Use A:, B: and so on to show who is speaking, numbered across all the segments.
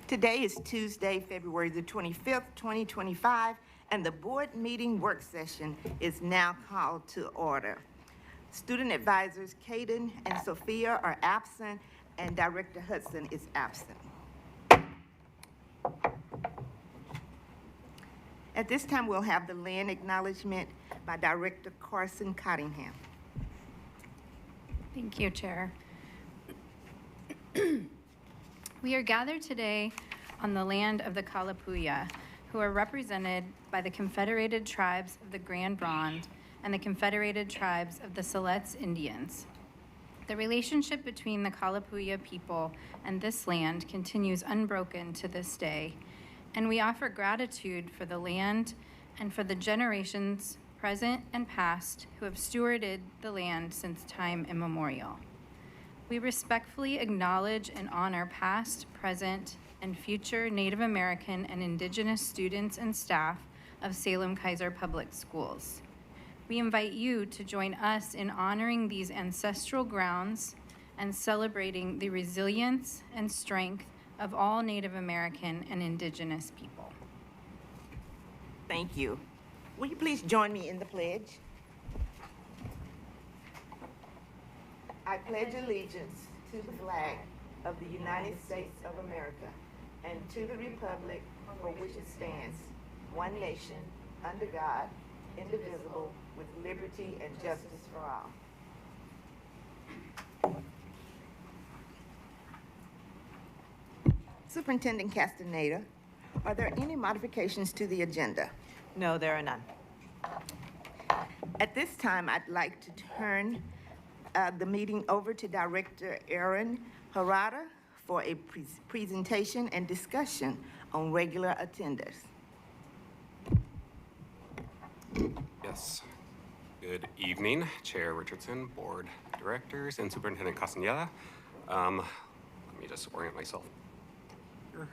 A: Today is Tuesday, February the 25th, 2025, and the board meeting work session is now called to order. Student advisors Kaden and Sophia are absent, and Director Hudson is absent. At this time, we'll have the land acknowledgement by Director Carson Cottingham.
B: Thank you, Chair. We are gathered today on the land of the Kalapuya, who are represented by the Confederated Tribes of the Grand Ronde and the Confederated Tribes of the Siletz Indians. The relationship between the Kalapuya people and this land continues unbroken to this day, and we offer gratitude for the land and for the generations, present and past, who have stewarded the land since time immemorial. We respectfully acknowledge and honor past, present, and future Native American and Indigenous students and staff of Salem-Keizer Public Schools. We invite you to join us in honoring these ancestral grounds and celebrating the resilience and strength of all Native American and Indigenous people.
A: Thank you. Will you please join me in the pledge? I pledge allegiance to the flag of the United States of America and to the republic for which it stands, one nation, under God, indivisible, with liberty and justice for all. Superintendent Castaneda, are there any modifications to the agenda?
C: No, there are none.
A: At this time, I'd like to turn the meeting over to Director Aaron Harada for a presentation and discussion on regular attenders.
D: Yes. Good evening, Chair Richardson, Board Directors, and Superintendent Castaneda. Let me just orient myself here.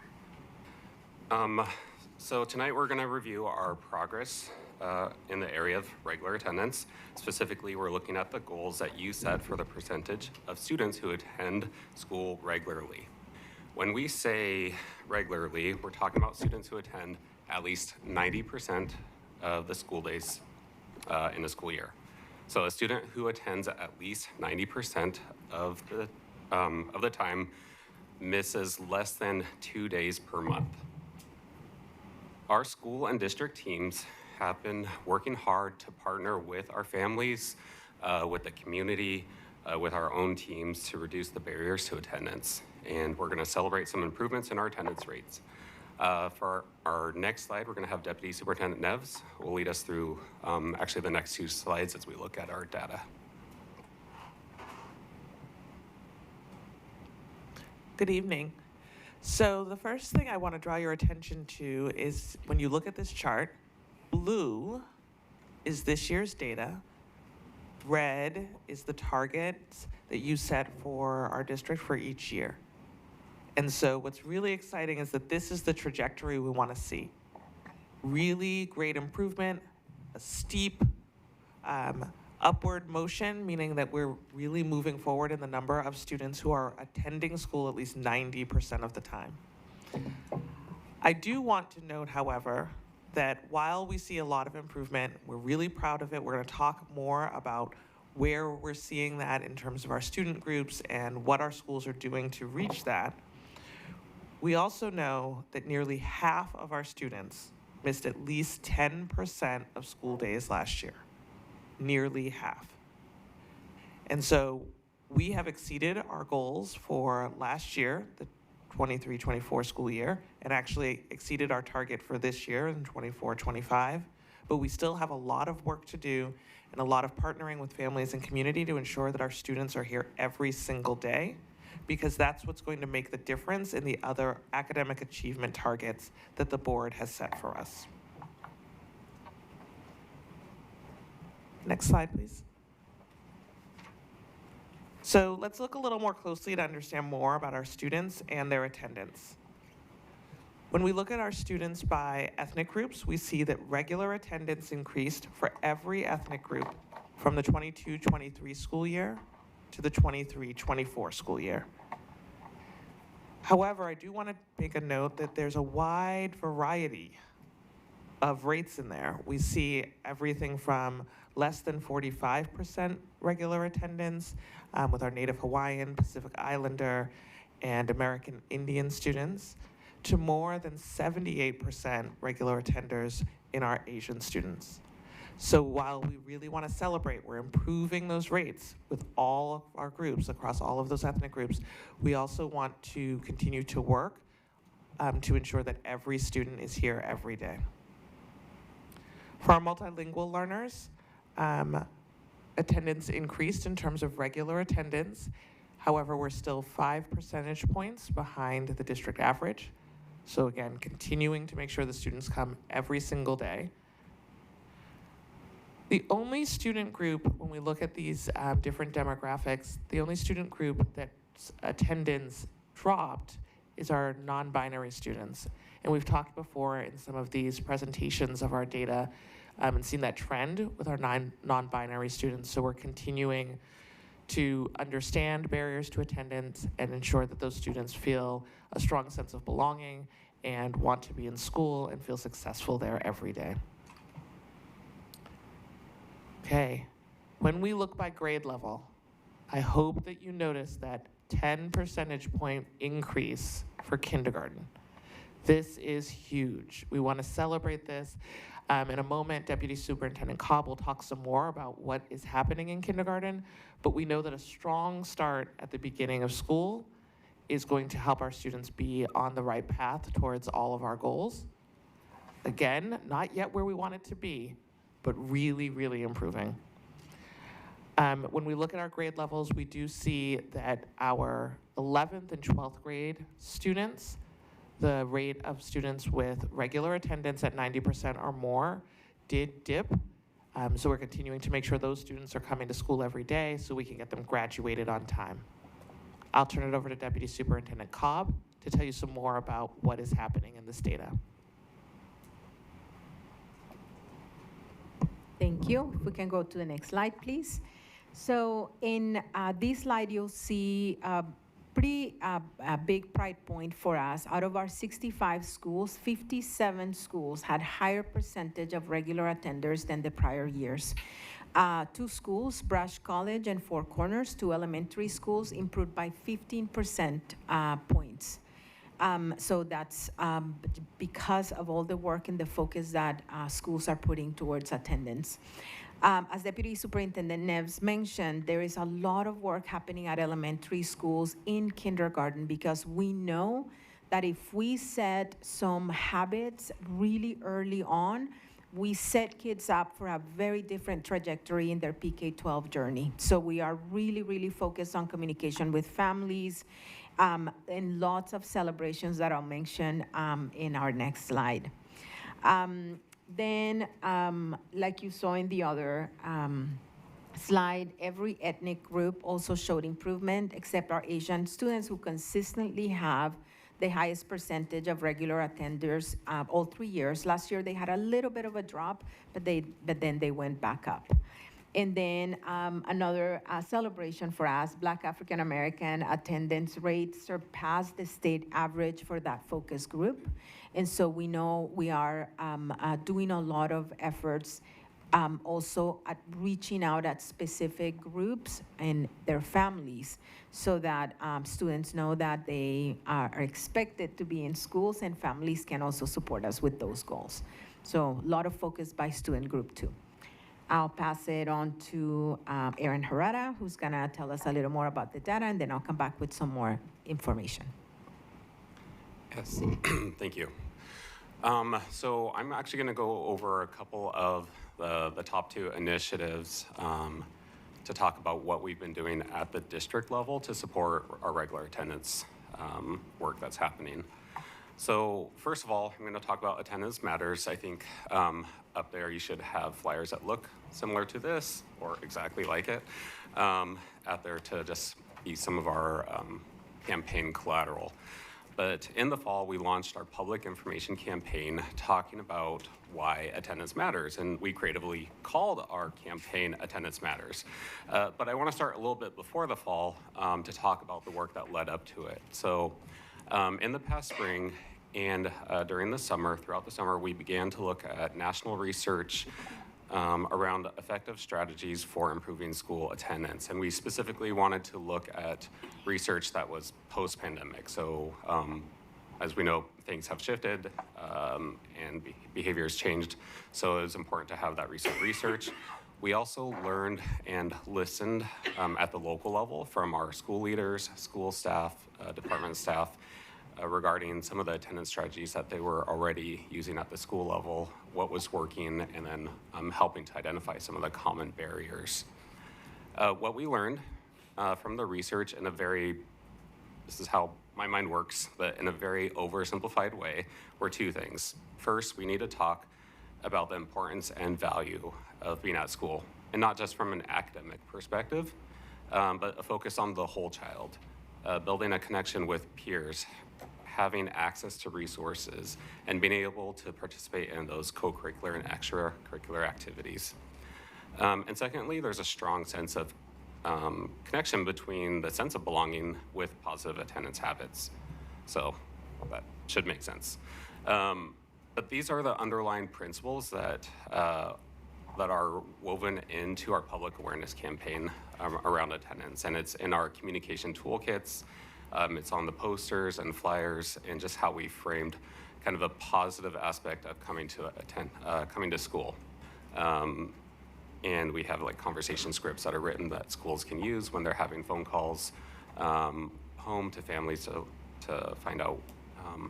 D: So tonight we're going to review our progress in the area of regular attendance. Specifically, we're looking at the goals that you set for the percentage of students who attend school regularly. When we say regularly, we're talking about students who attend at least 90% of the school days in a school year. So a student who attends at least 90% of the time misses less than 2 days per month. Our school and district teams have been working hard to partner with our families, with the community, with our own teams to reduce the barriers to attendance. And we're going to celebrate some improvements in our attendance rates. For our next slide, we're going to have Deputy Superintendent Neves will lead us through actually the next two slides as we look at our data.
E: Good evening. So the first thing I want to draw your attention to is when you look at this chart, blue is this year's data, red is the targets that you set for our district for each year. And so what's really exciting is that this is the trajectory we want to see. Really great improvement, a steep upward motion, meaning that we're really moving forward in the number of students who are attending school at least 90% of the time. I do want to note, however, that while we see a lot of improvement, we're really proud of it. We're going to talk more about where we're seeing that in terms of our student groups and what our schools are doing to reach that. We also know that nearly half of our students missed at least 10% of school days last year. Nearly half. And so we have exceeded our goals for last year, the 23-24 school year, and actually exceeded our target for this year in 24-25. But we still have a lot of work to do and a lot of partnering with families and community to ensure that our students are here every single day, because that's what's going to make the difference in the other academic achievement targets that the board has set for us. Next slide, please. So let's look a little more closely to understand more about our students and their attendance. When we look at our students by ethnic groups, we see that regular attendance increased for every ethnic group from the 22-23 school year to the 23-24 school year. However, I do want to make a note that there's a wide variety of rates in there. We see everything from less than 45% regular attendance with our Native Hawaiian, Pacific Islander, and American Indian students, to more than 78% regular attenders in our Asian students. So while we really want to celebrate, we're improving those rates with all of our groups, across all of those ethnic groups, we also want to continue to work to ensure that every student is here every day. For our multilingual learners, attendance increased in terms of regular attendance. However, we're still 5 percentage points behind the district average. So again, continuing to make sure the students come every single day. The only student group, when we look at these different demographics, the only student group that attendance dropped is our non-binary students. And we've talked before in some of these presentations of our data and seen that trend with our non-binary students. So we're continuing to understand barriers to attendance and ensure that those students feel a strong sense of belonging and want to be in school and feel successful there every day. Okay, when we look by grade level, I hope that you notice that 10 percentage point increase for kindergarten. This is huge. We want to celebrate this. In a moment, Deputy Superintendent Cobb will talk some more about what is happening in kindergarten, but we know that a strong start at the beginning of school is going to help our students be on the right path towards all of our goals. Again, not yet where we want it to be, but really, really improving. When we look at our grade levels, we do see that our 11th and 12th grade students, the rate of students with regular attendance at 90% or more did dip. So we're continuing to make sure those students are coming to school every day so we can get them graduated on time. I'll turn it over to Deputy Superintendent Cobb to tell you some more about what is happening in this data.
C: Thank you. If we can go to the next slide, please. So in this slide, you'll see pretty big pride point for us. Out of our 65 schools, 57 schools had higher percentage of regular attenders than the prior years. 2 schools, Brush College and Four Corners, 2 elementary schools, improved by 15% points. So that's because of all the work and the focus that schools are putting towards attendance. As Deputy Superintendent Neves mentioned, there is a lot of work happening at elementary schools in kindergarten because we know that if we set some habits really early on, we set kids up for a very different trajectory in their PK-12 journey. So we are really, really focused on communication with families and lots of celebrations that I'll mention in our next slide. Then, like you saw in the other slide, every ethnic group also showed improvement, except our Asian students who consistently have the highest percentage of regular attenders all 3 years. Last year, they had a little bit of a drop, but then they went back up. And then another celebration for us, Black African American attendance rate surpassed the state average for that focus group. And so we know we are doing a lot of efforts also at reaching out at specific groups and their families so that students know that they are expected to be in schools and families can also support us with those goals. So a lot of focus by student group too. I'll pass it on to Aaron Herrera, who's gonna tell us a little more about the data, and then I'll come back with some more information.
D: Yes, thank you. So I'm actually gonna go over a couple of the top 2 initiatives to talk about what we've been doing at the district level to support our regular attendance work that's happening. So first of all, I'm going to talk about Attendance Matters. I think up there you should have flyers that look similar to this or exactly like it out there to just be some of our campaign collateral. But in the fall, we launched our public information campaign talking about why attendance matters, and we creatively called our campaign Attendance Matters. But I want to start a little bit before the fall to talk about the work that led up to it. So In the past spring and during the summer, throughout the summer, we began to look at national research around effective strategies for improving school attendance. And we specifically wanted to look at research that was post-pandemic. So as we know, things have shifted and behaviors changed. So it was important to have that recent research. We also learned and listened at the local level from our school leaders, school staff, department staff, regarding some of the attendance strategies that they were already using at the school level, what was working, and then helping to identify some of the common barriers. What we learned from the research in a very, this is how my mind works, but in a very oversimplified way, were two things. First, we need to talk about the importance and value of being at school, and not just from an academic perspective, but a focus on the whole child, building a connection with peers, having access to resources, and being able to participate in those co-curricular and extracurricular activities. And secondly, there's a strong sense of connection between the sense of belonging with positive attendance habits. So that should make sense. But these are the underlying principles that are woven into our public awareness campaign around attendance. And it's in our communication toolkits. It's on the posters and flyers, and just how we framed kind of a positive aspect of coming to school. And we have like conversation scripts that are written that schools can use when they're having phone calls home to families to find out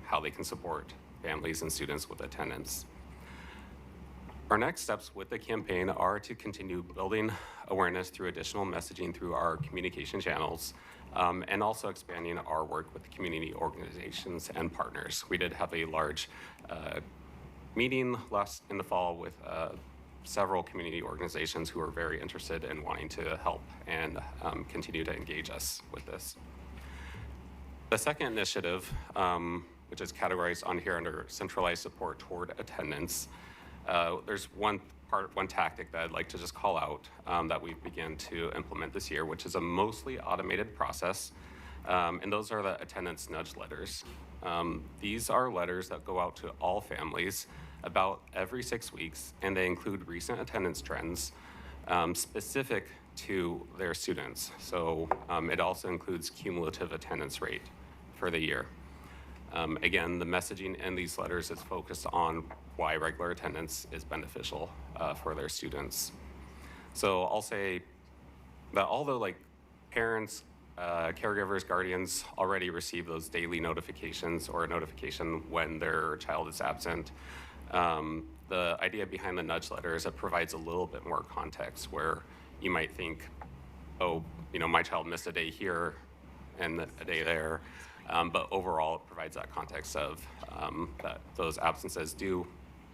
D: how they can support families and students with attendance. Our next steps with the campaign are to continue building awareness through additional messaging through our communication channels, and also expanding our work with community organizations and partners. We did have a large meeting in the fall with several community organizations who are very interested in wanting to help and continue to engage us with this. The second initiative, which is categorized on here under centralized support toward attendance, there's one tactic that I'd like to just call out that we've begun to implement this year, which is a mostly automated process, and those are the attendance nudge letters. These are letters that go out to all families about every 6 weeks, and they include recent attendance trends specific to their students. So it also includes cumulative attendance rate for the year. Again, the messaging in these letters is focused on why regular attendance is beneficial for their students. So I'll say that although like parents, caregivers, guardians already receive those daily notifications or a notification when their child is absent, the idea behind the nudge letter is it provides a little bit more context where you might think, oh, my child missed a day here and a day there. But overall, it provides that context of that those absences do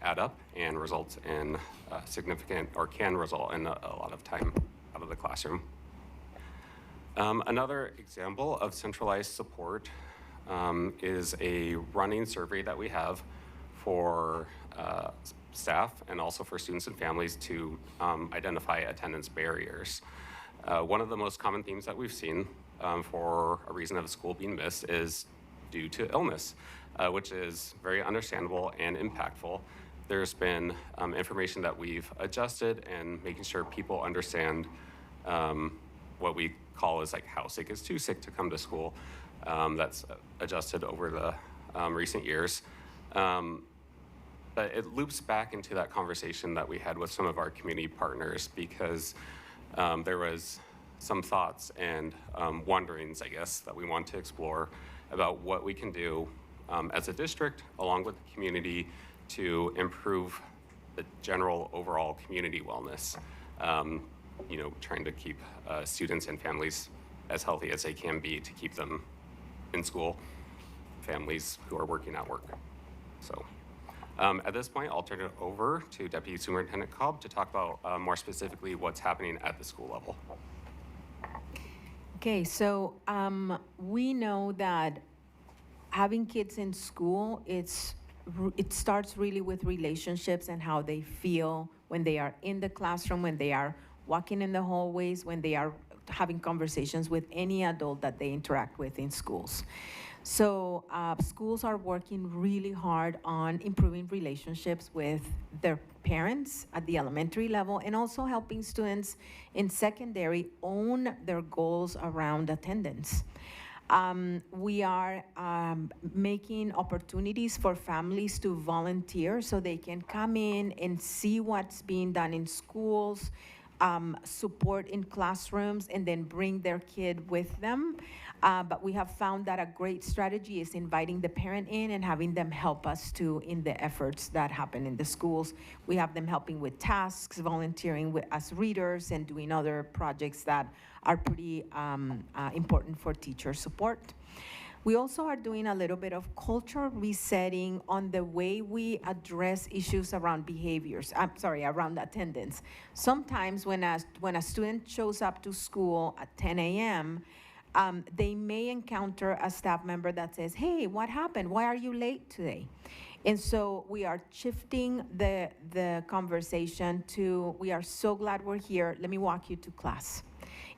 D: add up and result in significant, or can result in a lot of time out of the classroom. Another example of centralized support is a running survey that we have for staff and also for students and families to identify attendance barriers. One of the most common themes that we've seen for a reason of school being missed is due to illness, which is very understandable and impactful. There's been information that we've adjusted and making sure people understand what we call is like how sick is too sick to come to school. That's adjusted over the recent years. But it loops back into that conversation that we had with some of our community partners, because there was some thoughts and wonderings, I guess, that we want to explore about what we can do as a district, along with the community, to improve the general overall community wellness. Trying to keep students and families as healthy as they can be, to keep them in school, families who are working at work. So at this point, I'll turn it over to Deputy Superintendent Cobb to talk about more specifically what's happening at the school level.
C: Okay, so we know that having kids in school, it starts really with relationships and how they feel when they are in the classroom, when they are walking in the hallways, when they are having conversations with any adult that they interact with in schools. So schools are working really hard on improving relationships with their parents at the elementary level and also helping students in secondary own their goals around attendance. We are making opportunities for families to volunteer so they can come in and see what's being done in schools, support in classrooms, and then bring their kid with them. But we have found that a great strategy is inviting the parent in and having them help us too in the efforts that happen in the schools. We have them helping with tasks, volunteering as readers, and doing other projects that are pretty important for teacher support. We also are doing a little bit of cultural resetting on the way we address issues around behaviors. I'm sorry, around attendance. Sometimes when a student shows up to school at 10 a.m., they may encounter a staff member that says, "Hey, what happened? Why are you late today?" And so we are shifting the conversation to, "We are so glad we're here. Let me walk you to class."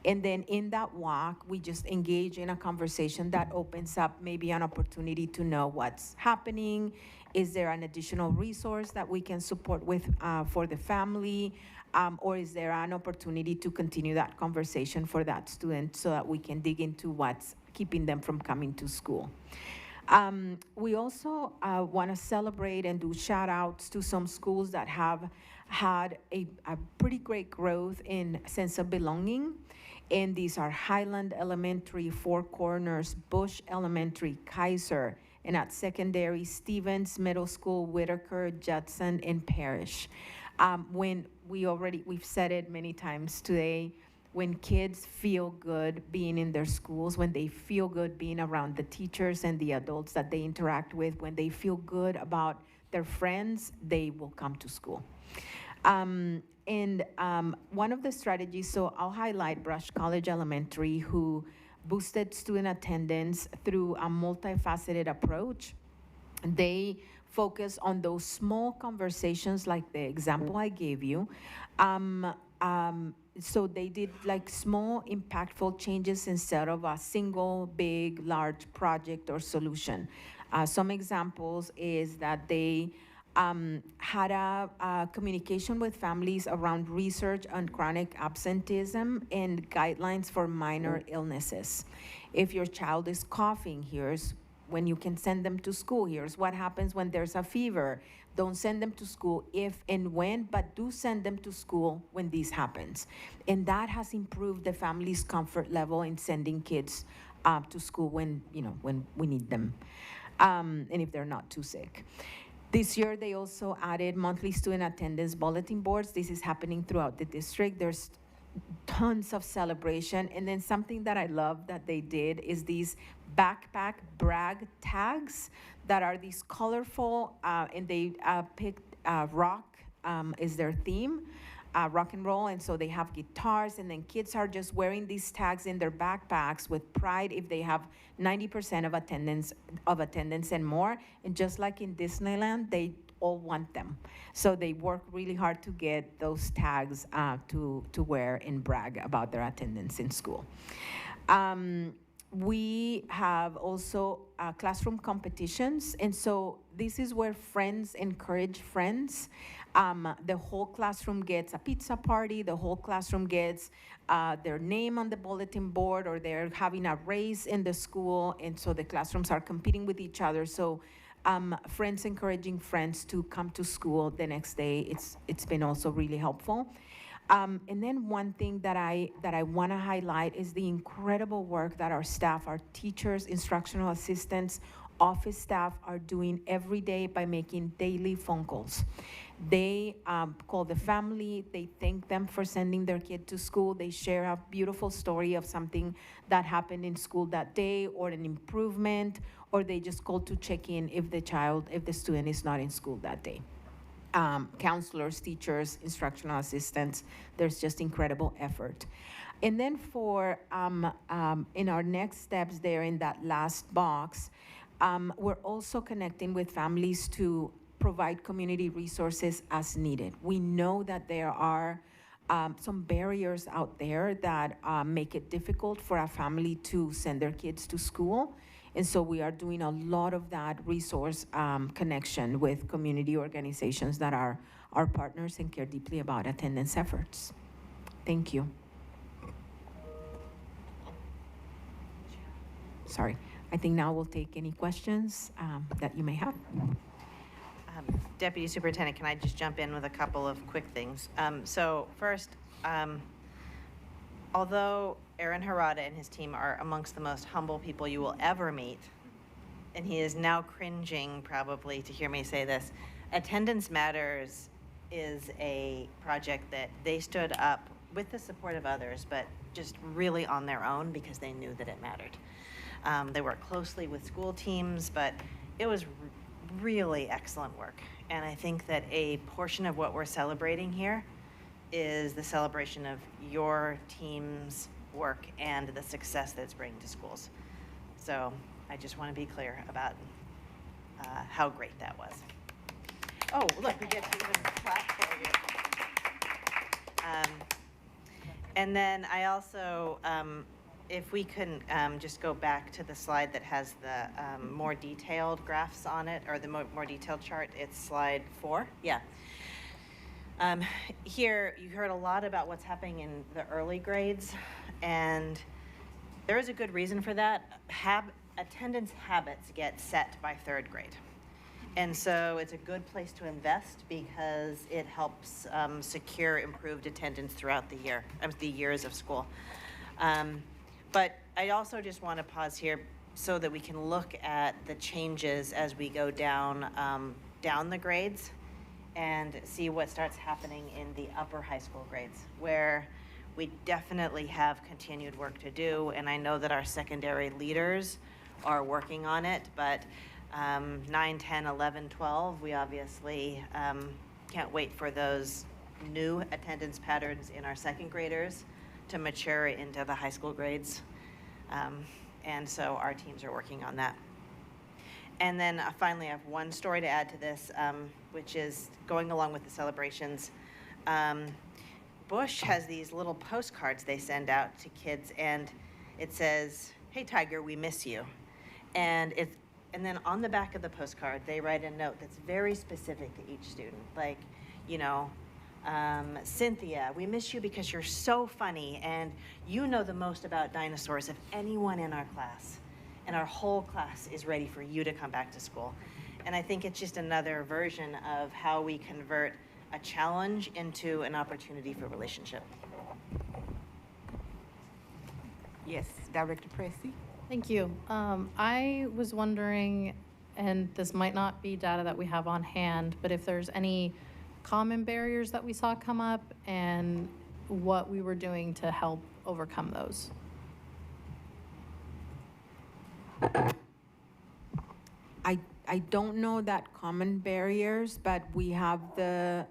C: And then in that walk, we just engage in a conversation that opens up maybe an opportunity to know what's happening. Is there an additional resource that we can support with for the family? Or is there an opportunity to continue that conversation for that student so that we can dig into what's keeping them from coming to school? We also want to celebrate and do shout outs to some schools that have had a pretty great growth in sense of belonging. And these are Highland Elementary, Four Corners, Bush Elementary, Keizer, and at secondary, Stevens Middle School, Whitaker, Judson, and Parrish. When we've said it many times today, when kids feel good being in their schools, when they feel good being around the teachers and the adults that they interact with, when they feel good about their friends, they will come to school. One of the strategies, so I'll highlight Brush College Elementary, who boosted student attendance through a multifaceted approach. They focus on those small conversations like the example I gave you. So they did like small impactful changes instead of a single big large project or solution. Some examples is that they had a communication with families around research on chronic absenteeism and guidelines for minor illnesses. If your child is coughing, here's when you can send them to school. Here's what happens when there's a fever. Don't send them to school if and when, but do send them to school when this happens. And that has improved the family's comfort level in sending kids to school when we need them, and if they're not too sick. This year, they also added monthly student attendance bulletin boards. This is happening throughout the district. There's tons of celebration. And then something that I love that they did is these backpack brag tags that are these colorful, and they picked rock is their theme. Rock and roll, and so they have guitars, and then kids are just wearing these tags in their backpacks with pride if they have 90% of attendance and more. And just like in Disneyland, they all want them, so they work really hard to get those tags to wear and brag about their attendance in school. We have also classroom competitions, and so this is where friends encourage friends. The whole classroom gets a pizza party, the whole classroom gets their name on the bulletin board, or they're having a race in the school, and so the classrooms are competing with each other. So friends encouraging friends to come to school the next day, it's been also really helpful. And then one thing that I want to highlight is the incredible work that our staff, our teachers, instructional assistants, office staff are doing every day by making daily phone calls. They call the family, they thank them for sending their kid to school, they share a beautiful story of something that happened in school that day or an improvement, or they just call to check in if the student is not in school that day. Counselors, teachers, instructional assistants, there's just incredible effort. And then for, in our next steps there in that last box, we're also connecting with families to provide community resources as needed. We know that there are some barriers out there that make it difficult for a family to send their kids to school. And so we are doing a lot of that resource connection with community organizations that are our partners and care deeply about attendance efforts. Thank you. Sorry. I think now we'll take any questions that you may have.
F: Deputy Superintendent, can I just jump in with a couple of quick things? So first, although Aaron Harada and his team are amongst the most humble people you will ever meet, and he is now cringing probably to hear me say this, Attendance Matters is a project that they stood up with the support of others, but just really on their own because they knew that it mattered. They worked closely with school teams, but it was really excellent work. And I think that a portion of what we're celebrating here is the celebration of your team's work and the success that it's bringing to schools. So I just want to be clear about how great that was. Oh, look, we get to even clap for you. And then I also, if we can just go back to the slide that has the more detailed graphs on it, or the more detailed chart, it's slide 4. Yeah. Here, you heard a lot about what's happening in the early grades, and there is a good reason for that. Attendance habits get set by 3rd grade. And so it's a good place to invest because it helps secure improved attendance throughout the years of school. But I also just want to pause here so that we can look at the changes as we go down the grades and see what starts happening in the upper high school grades, where we definitely have continued work to do. And I know that our secondary leaders are working on it, but 9, 10, 11, 12, we obviously can't wait for those new attendance patterns in our 2nd graders to mature into the high school grades. And so our teams are working on that. And then finally, I have one story to add to this, which is going along with the celebrations. Bush has these little postcards they send out to kids, and it says, "Hey, Tiger, we miss you." And then on the back of the postcard, they write a note that's very specific to each student. Like, you know, Cynthia, we miss you because you're so funny and you know the most about dinosaurs of anyone in our class. And our whole class is ready for you to come back to school. And I think it's just another version of how we convert a challenge into an opportunity for relationship.
A: Yes, Director Pressy.
G: Thank you. I was wondering, and this might not be data that we have on hand, but if there's any common barriers that we saw come up and what we were doing to help overcome those.
C: I don't know that common barriers, but we have the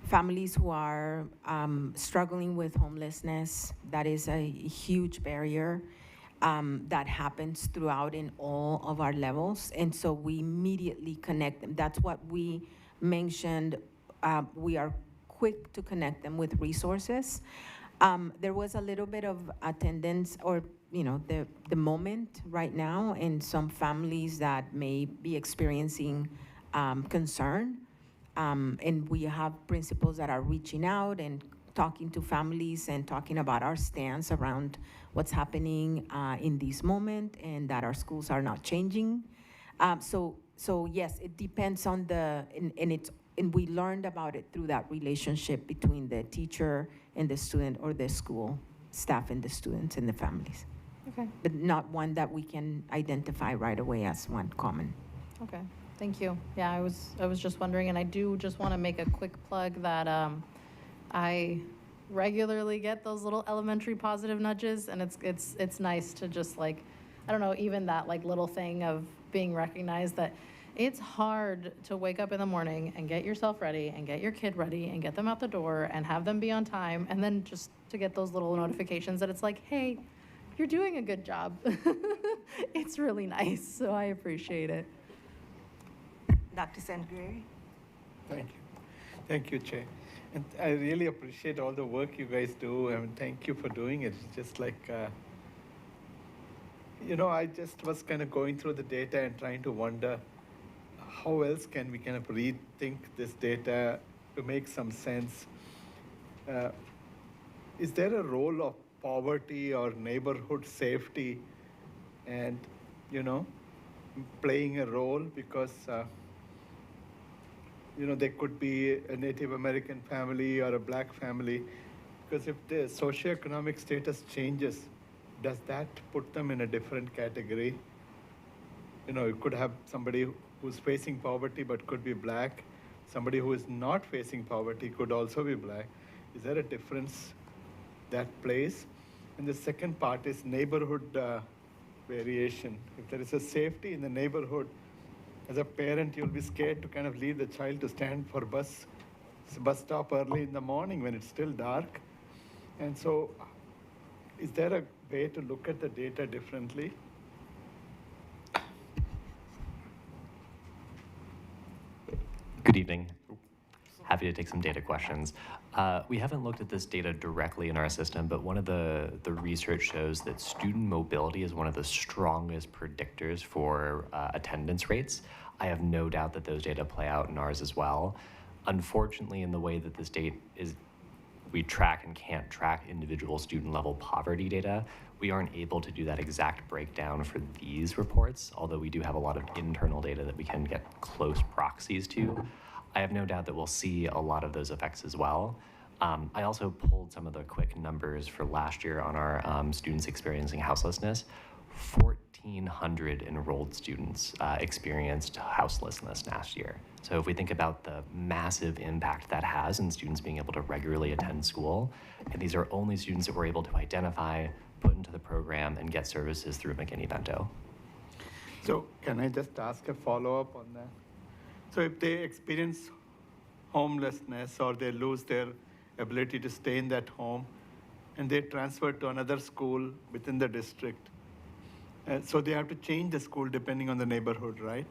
C: families who are struggling with homelessness. That is a huge barrier that happens throughout in all of our levels. And so we immediately connect them. That's what we mentioned. We are quick to connect them with resources. There was a little bit of attendance or the moment right now in some families that may be experiencing concern. And we have principals that are reaching out and talking to families and talking about our stance around what's happening in this moment and that our schools are not changing. So yes, it depends on and we learned about it through that relationship between the teacher and the student, or the school staff and the students and the families.
G: Okay.
C: But not one that we can identify right away as one common.
G: Okay. Thank you. Yeah, I was just wondering, and I do just want to make a quick plug that I regularly get those little elementary positive nudges, and it's nice to just like, I don't know, even that like little thing of being recognized that it's hard to wake up in the morning and get yourself ready and get your kid ready and get them out the door and have them be on time, and then just to get those little notifications that it's like, hey, you're doing a good job. It's really nice, so I appreciate it.
A: Dr. Sangre.
H: Thank you. Thank you, Chair. And I really appreciate all the work you guys do. I mean, thank you for doing it. It's just like, I just was kind of going through the data and trying to wonder how else can we kind of rethink this data to make some sense. Is there a role of poverty or neighborhood safety and, playing a role? Because, there could be a Native American family or a black family. Because if the socioeconomic status changes, does that put them in a different category? You could have somebody who's facing poverty but could be black. Somebody who is not facing poverty could also be black. Is there a difference that plays? And the second part is neighborhood variation. If there is a safety in the neighborhood, as a parent, you'll be scared to kind of leave the child to stand for bus stop early in the morning when it's still dark. And so is there a way to look at the data differently?
I: Good evening. Happy to take some data questions. We haven't looked at this data directly in our system, but one of the research shows that student mobility is one of the strongest predictors for attendance rates. I have no doubt that those data play out in ours as well. Unfortunately, in the way that this data is, we track and can't track individual student level poverty data, we aren't able to do that exact breakdown for these reports, although we do have a lot of internal data that we can get close proxies to. I have no doubt that we'll see a lot of those effects as well. I also pulled some of the quick numbers for last year on our students experiencing houselessness. 1,400 enrolled students experienced houselessness last year. So if we think about the massive impact that has in students being able to regularly attend school, and these are only students that we're able to identify, put into the program, and get services through McKinney-Vento.
H: So can I just ask a follow-up on that? So if they experience homelessness or they lose their ability to stay in that home and they transfer to another school within the district, so they have to change the school depending on the neighborhood, right?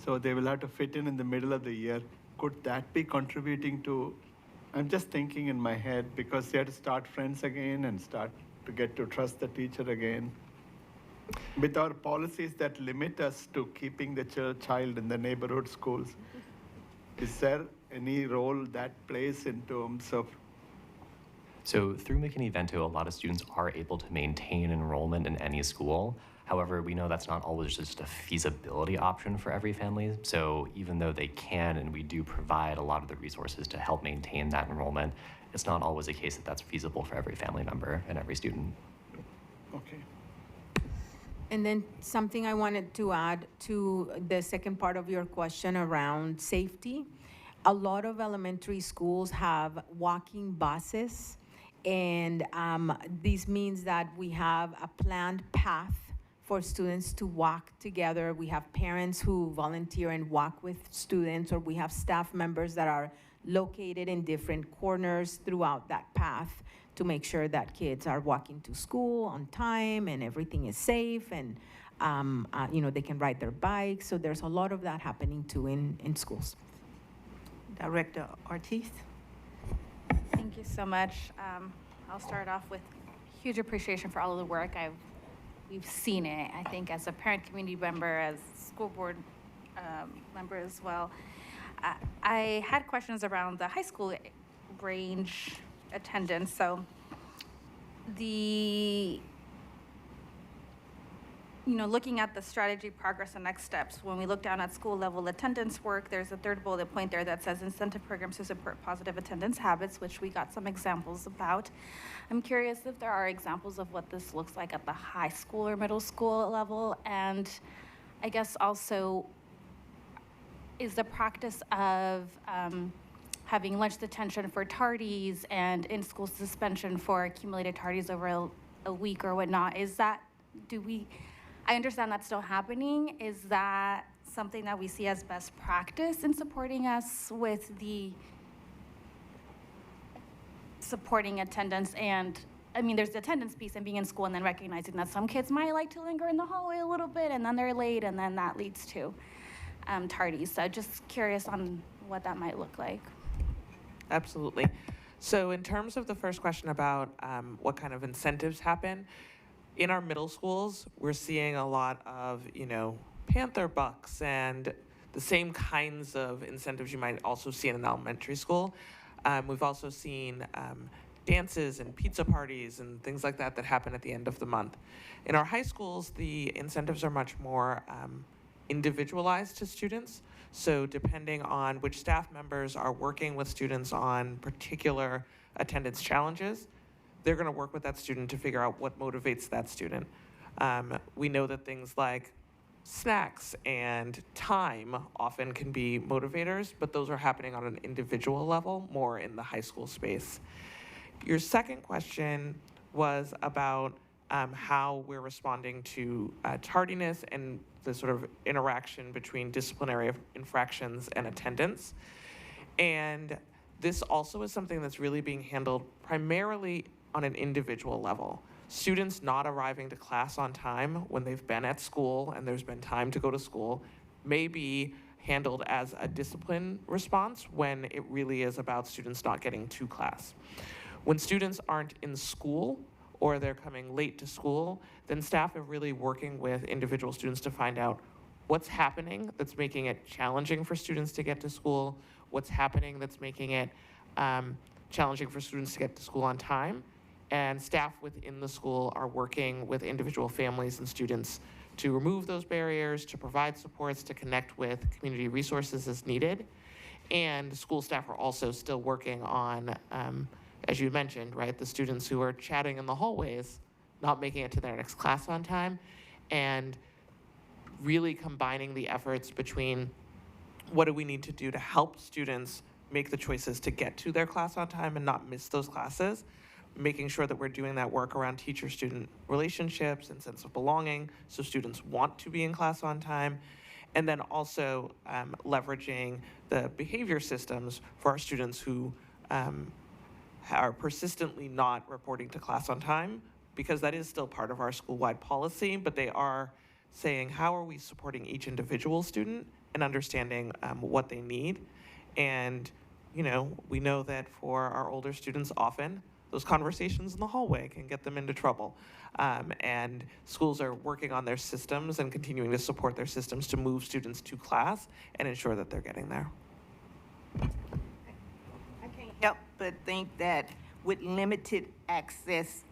H: So they will have to fit in the middle of the year. Could that be contributing to, I'm just thinking in my head, because they have to start friends again and start to get to trust the teacher again. With our policies that limit us to keeping the child in the neighborhood schools, is there any role that plays in terms of?
I: So through McKinney-Vento, a lot of students are able to maintain enrollment in any school. However, we know that's not always just a feasibility option for every family. So even though they can, and we do provide a lot of the resources to help maintain that enrollment, it's not always a case that that's feasible for every family member and every student.
H: Okay.
C: And then something I wanted to add to the second part of your question around safety. A lot of elementary schools have walking buses, and this means that we have a planned path for students to walk together. We have parents who volunteer and walk with students, or we have staff members that are located in different corners throughout that path to make sure that kids are walking to school on time and everything is safe, and they can ride their bikes. So there's a lot of that happening too in schools.
A: Director Ortiz.
J: Thank you so much. I'll start off with huge appreciation for all of the work. We've seen it, I think, as a parent community member, as school board member as well. I had questions around the high school range attendance. So looking at the strategy, progress, and next steps, when we look down at school level attendance work, there's a third bullet point there that says incentive programs to support positive attendance habits, which we got some examples about. I'm curious if there are examples of what this looks like at the high school or middle school level. And I guess also, is the practice of having lunch detention for tardies and in-school suspension for accumulated tardies over a week or whatnot, I understand that's still happening. Is that something that we see as best practice in supporting us with the supporting attendance? And I mean, there's the attendance piece and being in school and then recognizing that some kids might like to linger in the hallway a little bit and then they're late and then that leads to tardies. So just curious on what that might look like.
E: Absolutely. So in terms of the first question about what kind of incentives happen, in our middle schools, we're seeing a lot of, Panther bucks and the same kinds of incentives you might also see in an elementary school. We've also seen dances and pizza parties and things like that that happen at the end of the month. In our high schools, the incentives are much more individualized to students. So depending on which staff members are working with students on particular attendance challenges, they're going to work with that student to figure out what motivates that student. We know that things like snacks and time often can be motivators, but those are happening on an individual level, more in the high school space. Your second question was about how we're responding to tardiness and the sort of interaction between disciplinary infractions and attendance. And this also is something that's really being handled primarily on an individual level. Students not arriving to class on time when they've been at school and there's been time to go to school may be handled as a discipline response when it really is about students not getting to class. When students aren't in school or they're coming late to school, then staff are really working with individual students to find out what's happening that's making it challenging for students to get to school, what's happening that's making it challenging for students to get to school on time. And staff within the school are working with individual families and students to remove those barriers, to provide supports, to connect with community resources as needed. And school staff are also still working on, as you mentioned, right, the students who are chatting in the hallways, not making it to their next class on time, and really combining the efforts between what do we need to do to help students make the choices to get to their class on time and not miss those classes, making sure that we're doing that work around teacher-student relationships and sense of belonging so students want to be in class on time, and then also leveraging the behavior systems for our students who are persistently not reporting to class on time, because that is still part of our school-wide policy, but they are saying, how are we supporting each individual student and understanding what they need? And, we know that for our older students, often those conversations in the hallway can get them into trouble. And schools are working on their systems and continuing to support their systems to move students to class and ensure that they're getting there.
A: I can't help but think that with limited access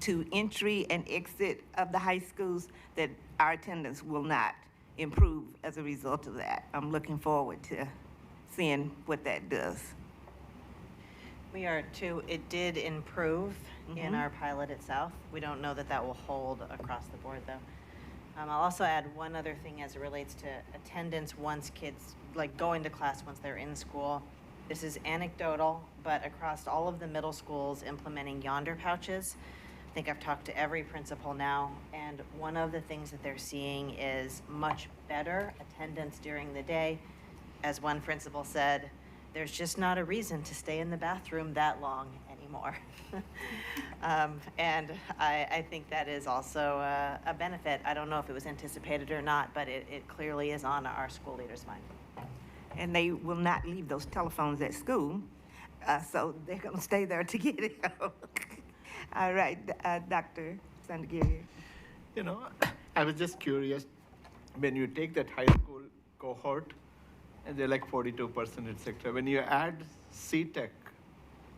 A: to entry and exit of the high schools, that our attendance will not improve as a result of that. I'm looking forward to seeing what that does.
F: We are too. It did improve in our pilot itself. We don't know that that will hold across the board, though. I'll also add one other thing as it relates to attendance once kids, like going to class once they're in school. This is anecdotal, but across all of the middle schools implementing yonder pouches, I think I've talked to every principal now, and one of the things that they're seeing is much better attendance during the day. As one principal said, there's just not a reason to stay in the bathroom that long anymore. And I think that is also a benefit. I don't know if it was anticipated or not, but it clearly is on our school leaders' mind.
A: And they will not leave those telephones at school, so they're gonna stay there to get it out. All right, Dr. Sandagiri.
H: I was just curious, when you take that high school cohort, and they're like 42%, etc. When you add C-Tech,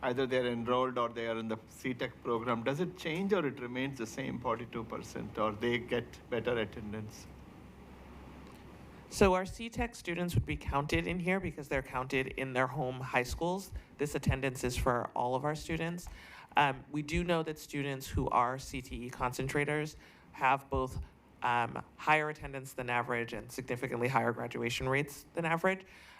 H: either they're enrolled or they are in the C-Tech program, does it change or it remains the same 42%, or they get better attendance?
E: So our C-Tech students would be counted in here because they're counted in their home high schools. This attendance is for all of our students. We do know that students who are CTE concentrators have both higher attendance than average and significantly higher graduation rates than average.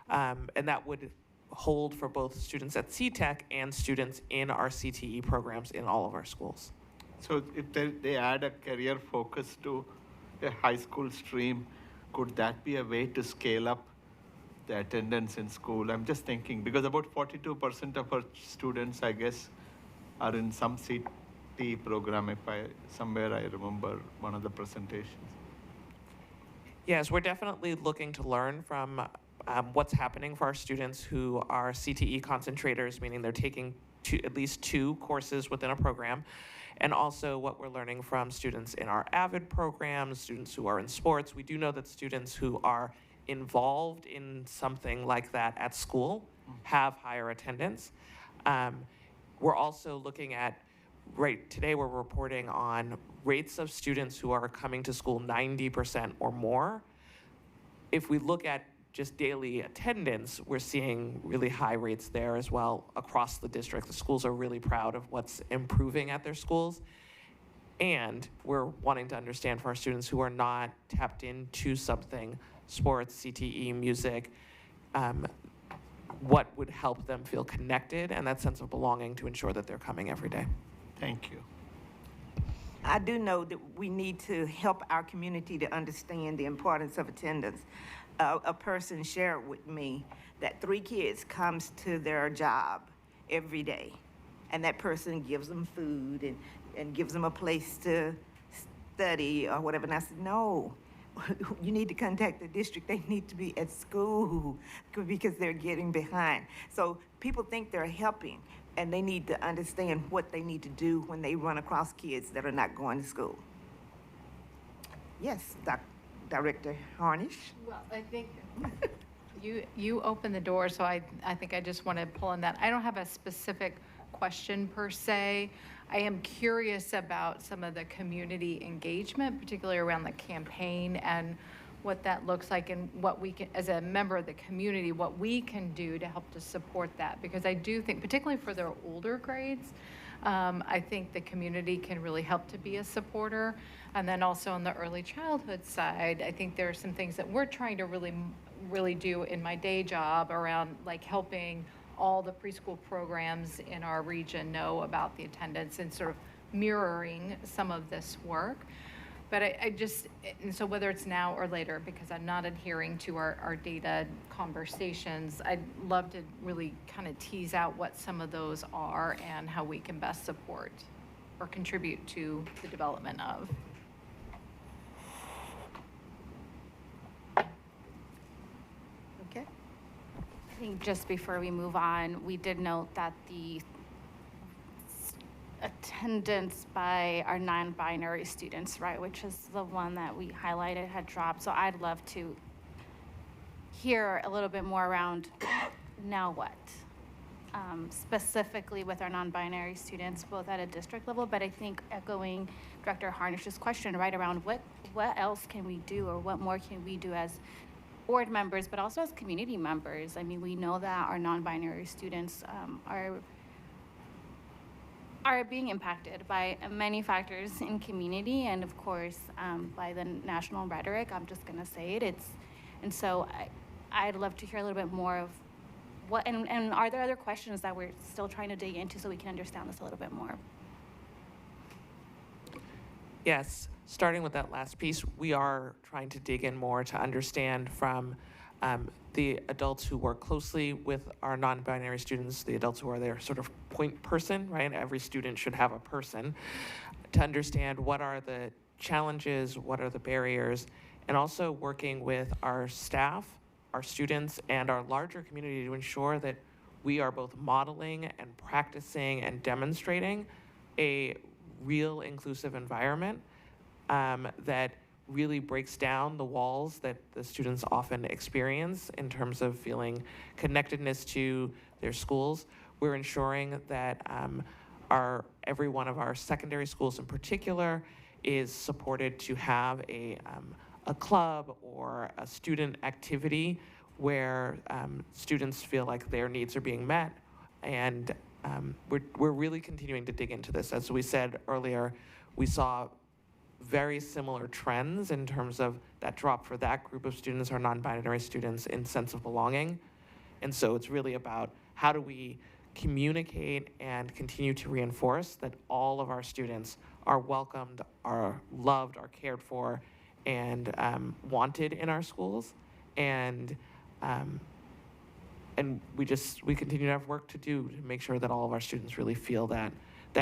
E: And that would hold for both students at C-Tech and students in our CTE programs in all of our schools.
H: So if they add a career focus to a high school stream, could that be a way to scale up the attendance in school? I'm just thinking, because about 42% of our students, I guess, are in some CTE program, somewhere I remember one of the presentations.
E: Yes, we're definitely looking to learn from what's happening for our students who are CTE concentrators, meaning they're taking at least 2 courses within a program, and also what we're learning from students in our AVID programs, students who are in sports. We do know that students who are involved in something like that at school have higher attendance. We're also looking at, right today we're reporting on rates of students who are coming to school 90% or more. If we look at just daily attendance, we're seeing really high rates there as well across the district. The schools are really proud of what's improving at their schools. And we're wanting to understand for our students who are not tapped into something, sports, CTE, music, what would help them feel connected and that sense of belonging to ensure that they're coming every day.
H: Thank you.
A: I do know that we need to help our community to understand the importance of attendance. A person shared with me that 3 kids comes to their job every day, and that person gives them food and gives them a place to study or whatever. And I said, no, you need to contact the district. They need to be at school because they're getting behind. So people think they're helping, and they need to understand what they need to do when they run across kids that are not going to school. Yes, Director Harnish.
B: Well, I think you opened the door, so I think I just want to pull on that. I don't have a specific question per se. I am curious about some of the community engagement, particularly around the campaign and what that looks like and what we can, as a member of the community, what we can do to help to support that. Because I do think, particularly for their older grades, I think the community can really help to be a supporter. And then also on the early childhood side, I think there are some things that we're trying to really do in my day job around like helping all the preschool programs in our region know about the attendance and sort of mirroring some of this work. But I just, and so whether it's now or later, because I'm not adhering to our data conversations, I'd love to really kind of tease out what some of those are and how we can best support or contribute to the development of.
A: Okay.
J: I think just before we move on, we did note that the attendance by our non-binary students, right, which is the one that we highlighted, had dropped. So I'd love to hear a little bit more around now what, specifically with our non-binary students, both at a district level, but I think echoing Director Harnish's question, right, around what else can we do or what more can we do as board members, but also as community members. I mean, we know that our non-binary students are being impacted by many factors in community and of course by the national rhetoric. I'm just gonna say it. And so I'd love to hear a little bit more of what, and are there other questions that we're still trying to dig into so we can understand this a little bit more?
E: Yes, starting with that last piece, we are trying to dig in more to understand from the adults who work closely with our non-binary students, the adults who are their sort of point person, right? Every student should have a person, to understand what are the challenges, what are the barriers, and also working with our staff, our students, and our larger community to ensure that we are both modeling and practicing and demonstrating a real inclusive environment that really breaks down the walls that the students often experience in terms of feeling connectedness to their schools. We're ensuring that every one of our secondary schools in particular is supported to have a club or a student activity where students feel like their needs are being met. And we're really continuing to dig into this. As we said earlier, we saw very similar trends in terms of that drop for that group of students, our non-binary students, in sense of belonging. And so it's really about how do we communicate and continue to reinforce that all of our students are welcomed, are loved, are cared for, and wanted in our schools. And we continue to have work to do to make sure that all of our students really feel that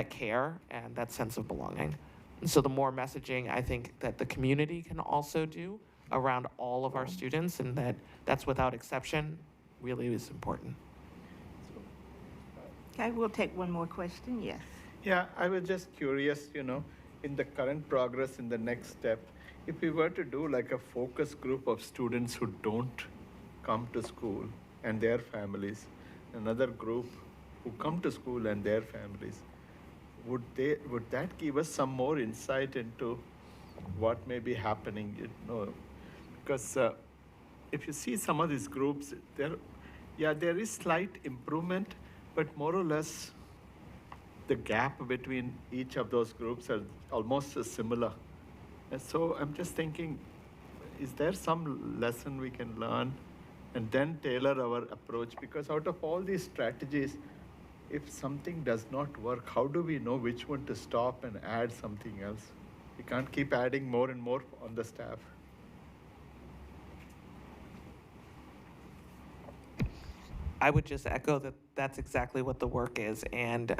E: care and that sense of belonging. And so the more messaging I think that the community can also do around all of our students, and that's without exception really is important.
A: Okay, we'll take one more question, yes.
H: Yeah, I was just curious, in the current progress, in the next step, if we were to do like a focus group of students who don't come to school and their families, another group who come to school and their families, would that give us some more insight into what may be happening, because if you see some of these groups, there is slight improvement, but more or less the gap between each of those groups are almost similar. And so I'm just thinking, is there some lesson we can learn and then tailor our approach? Because out of all these strategies, if something does not work, how do we know which one to stop and add something else? We can't keep adding more and more on the staff.
E: I would just echo that that's exactly what the work is. And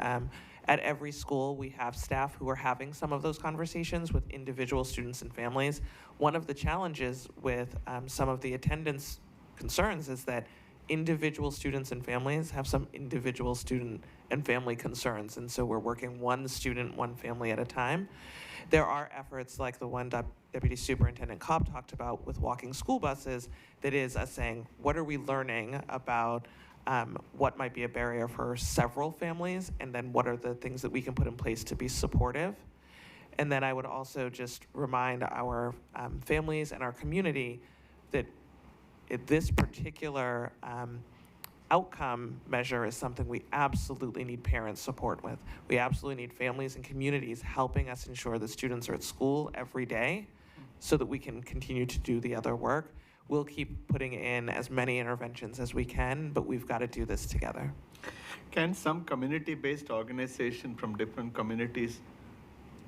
E: at every school, we have staff who are having some of those conversations with individual students and families. One of the challenges with some of the attendance concerns is that individual students and families have some individual student and family concerns. And so we're working one student, one family at a time. There are efforts like the one Deputy Superintendent Cobb talked about with walking school buses that is us saying, what are we learning about what might be a barrier for several families, and then what are the things that we can put in place to be supportive. And then I would also just remind our families and our community that this particular outcome measure is something we absolutely need parents' support with. We absolutely need families and communities helping us ensure that students are at school every day so that we can continue to do the other work. We'll keep putting in as many interventions as we can, but we've got to do this together.
H: Can some community-based organization from different communities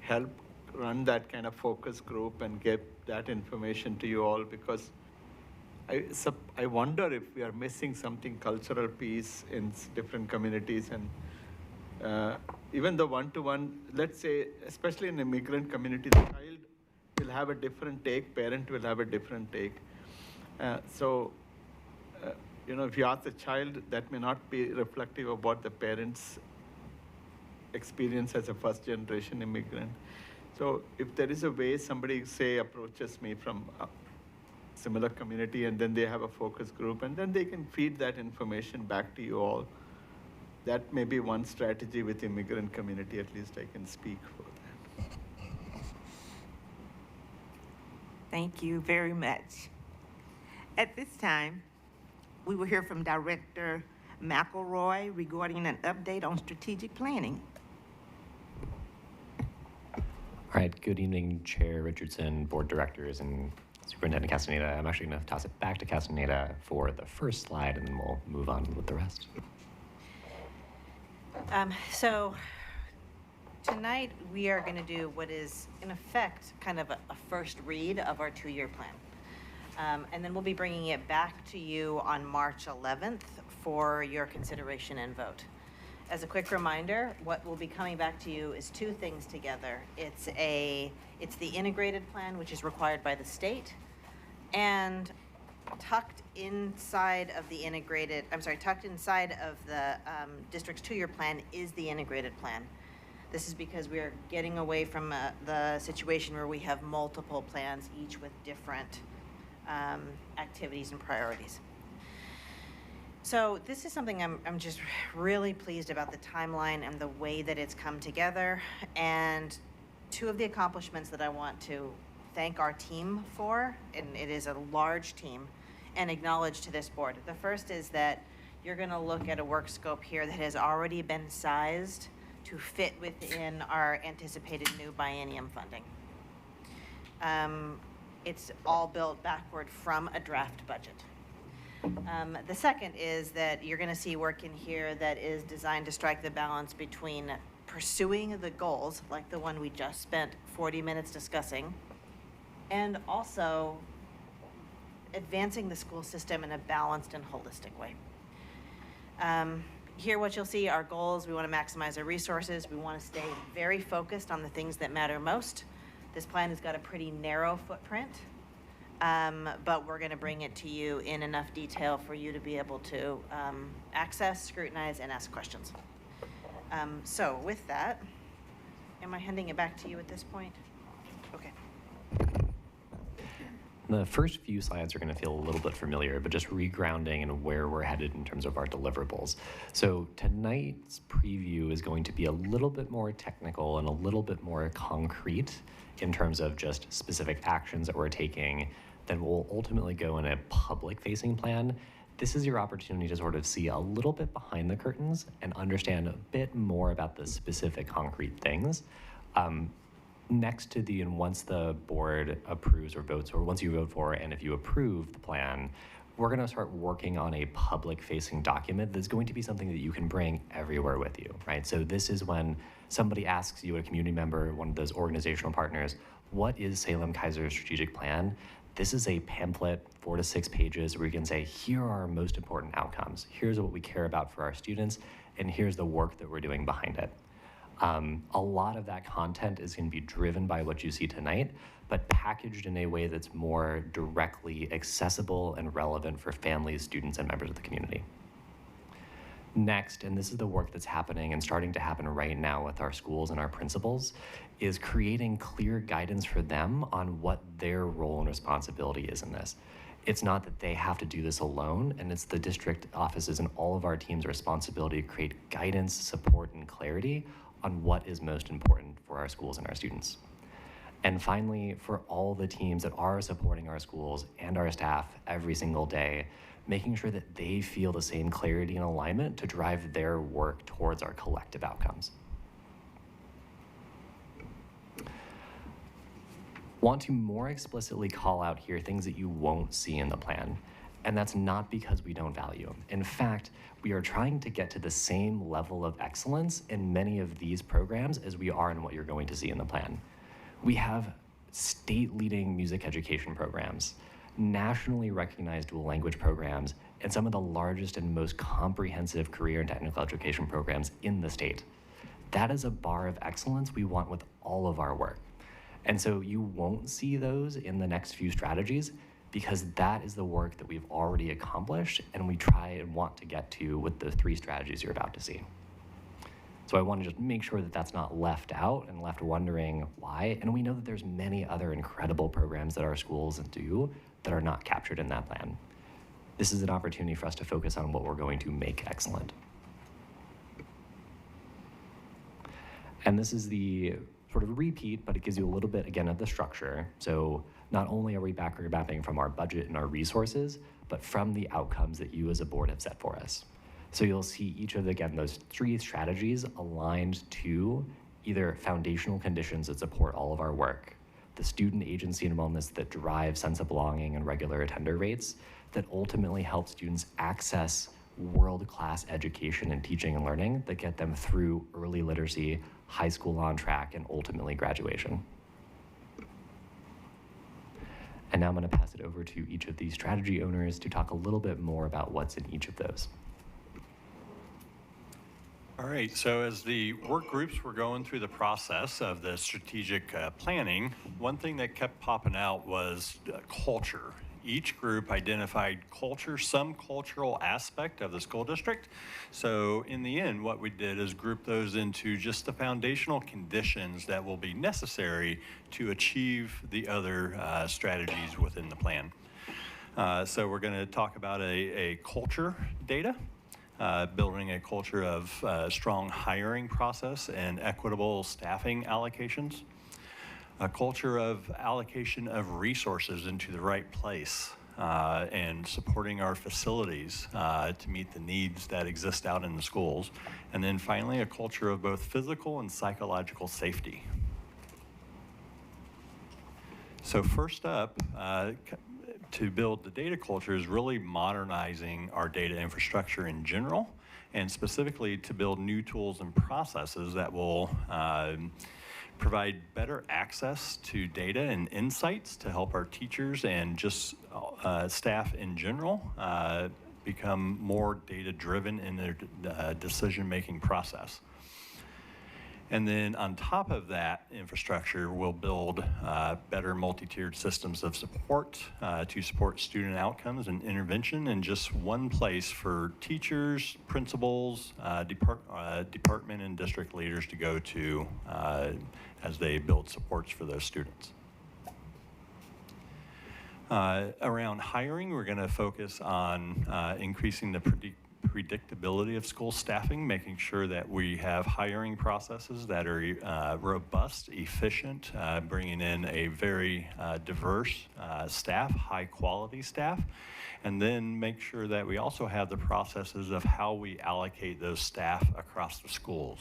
H: help run that kind of focus group and get that information to you all? Because I wonder if we are missing something cultural piece in different communities, and even the one-to-one, let's say, especially in immigrant community, the child will have a different take, parent will have a different take. If you ask the child, that may not be reflective of what the parents experience as a first-generation immigrant. So if there is a way somebody, say, approaches me from a similar community, and then they have a focus group, and then they can feed that information back to you all, that may be one strategy with immigrant community, at least I can speak for that.
A: Thank you very much. At this time, we will hear from Director McElroy regarding an update on strategic planning.
I: All right, good evening, Chair Richardson, Board Directors, and Superintendent Castaneda. I'm actually going to toss it back to Castaneda for the first slide, and then we'll move on with the rest.
F: So tonight we are going to do what is, in effect, kind of a first read of our two-year plan. And then we'll be bringing it back to you on March 11th for your consideration and vote. As a quick reminder, what will be coming back to you is two things together. It's the integrated plan, which is required by the state, and tucked inside of the district's two-year plan is the integrated plan. This is because we are getting away from the situation where we have multiple plans, each with different activities and priorities. So this is something I'm just really pleased about, the timeline and the way that it's come together. And two of the accomplishments that I want to thank our team for, and it is a large team, and acknowledge to this board. The first is that you're going to look at a work scope here that has already been sized to fit within our anticipated new biennium funding. It's all built backward from a draft budget. The second is that you're going to see work in here that is designed to strike the balance between pursuing the goals, like the one we just spent 40 minutes discussing, and also advancing the school system in a balanced and holistic way. Here what you'll see are goals. We want to maximize our resources. We want to stay very focused on the things that matter most. This plan has got a pretty narrow footprint. but we're going to bring it to you in enough detail for you to be able to access, scrutinize, and ask questions. So with that, am I handing it back to you at this point? Okay.
I: The first few slides are going to feel a little bit familiar, but just regrounding and where we're headed in terms of our deliverables. So tonight's preview is going to be a little bit more technical and a little bit more concrete in terms of just specific actions that we're taking. Then we'll ultimately go in a public-facing plan. This is your opportunity to sort of see a little bit behind the curtains and understand a bit more about the specific concrete things. Next to the, and once the board approves or votes, or once you vote for it, and if you approve the plan, we're going to start working on a public-facing document that's going to be something that you can bring everywhere with you, right? So this is when somebody asks you, a community member, one of those organizational partners, what is Salem-Keizer's strategic plan? This is a pamphlet, 4 to 6 pages, where you can say, here are our most important outcomes. Here's what we care about for our students, and here's the work that we're doing behind it. A lot of that content is going to be driven by what you see tonight, but packaged in a way that's more directly accessible and relevant for families, students, and members of the community. Next, and this is the work that's happening and starting to happen right now with our schools and our principals, is creating clear guidance for them on what their role and responsibility is in this. It's not that they have to do this alone, and it's the district offices and all of our teams' responsibility to create guidance, support, and clarity on what is most important for our schools and our students. And finally, for all the teams that are supporting our schools and our staff every single day, making sure that they feel the same clarity and alignment to drive their work towards our collective outcomes. Want to more explicitly call out here things that you won't see in the plan. And that's not because we don't value them. In fact, we are trying to get to the same level of excellence in many of these programs as we are in what you're going to see in the plan. We have state-leading music education programs, nationally recognized dual language programs, and some of the largest and most comprehensive career and technical education programs in the state. That is a bar of excellence we want with all of our work. And so you won't see those in the next few strategies, because that is the work that we've already accomplished and we try and want to get to with the 3 strategies you're about to see. So I want to just make sure that that's not left out and left wondering why. And we know that there's many other incredible programs that our schools do that are not captured in that plan. This is an opportunity for us to focus on what we're going to make excellent. And this is the sort of repeat, but it gives you a little bit, again, of the structure. So not only are we mapping from our budget and our resources, but from the outcomes that you as a board have set for us. So you'll see each of, again, those 3 strategies aligned to either foundational conditions that support all of our work, the student agency and wellness that drive sense of belonging and regular attender rates that ultimately help students access world-class education and teaching and learning that get them through early literacy, high school on track, and ultimately graduation. And now I'm going to pass it over to each of these strategy owners to talk a little bit more about what's in each of those.
K: All right, so as the work groups were going through the process of the strategic planning, one thing that kept popping out was culture. Each group identified culture, some cultural aspect of the school district. So in the end, what we did is group those into just the foundational conditions that will be necessary to achieve the other strategies within the plan. So we're going to talk about a culture data, building a culture of strong hiring process and equitable staffing allocations. A culture of allocation of resources into the right place and supporting our facilities to meet the needs that exist out in the schools. And then finally, a culture of both physical and psychological safety. So first up, to build the data culture is really modernizing our data infrastructure in general, and specifically to build new tools and processes that will provide better access to data and insights to help our teachers and just staff in general become more data-driven in their decision-making process. And then on top of that infrastructure, we'll build better multi-tiered systems of support to support student outcomes and intervention in just one place for teachers, principals, department and district leaders to go to as they build supports for those students. Around hiring, we're going to focus on increasing the predictability of school staffing, making sure that we have hiring processes that are robust, efficient, bringing in a very diverse staff, high quality staff, and then make sure that we also have the processes of how we allocate those staff across the schools.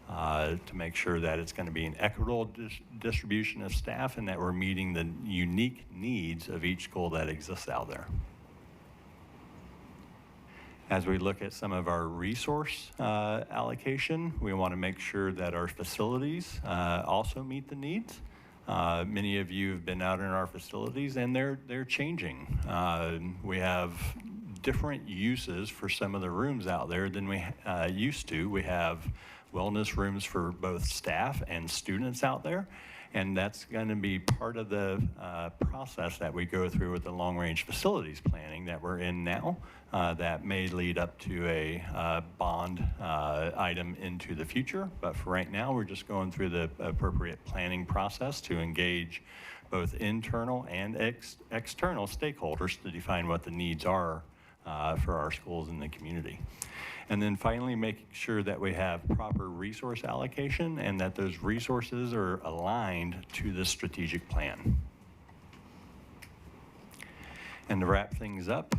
K: To make sure that it's going to be an equitable distribution of staff and that we're meeting the unique needs of each school that exists out there. As we look at some of our resource allocation, we want to make sure that our facilities also meet the needs. Many of you have been out in our facilities and they're changing. We have different uses for some of the rooms out there than we used to. We have wellness rooms for both staff and students out there, and that's going to be part of the process that we go through with the long-range facilities planning that we're in now. That may lead up to a bond item into the future, but for right now, we're just going through the appropriate planning process to engage both internal and external stakeholders to define what the needs are for our schools in the community. And then finally, making sure that we have proper resource allocation and that those resources are aligned to the strategic plan. And to wrap things up,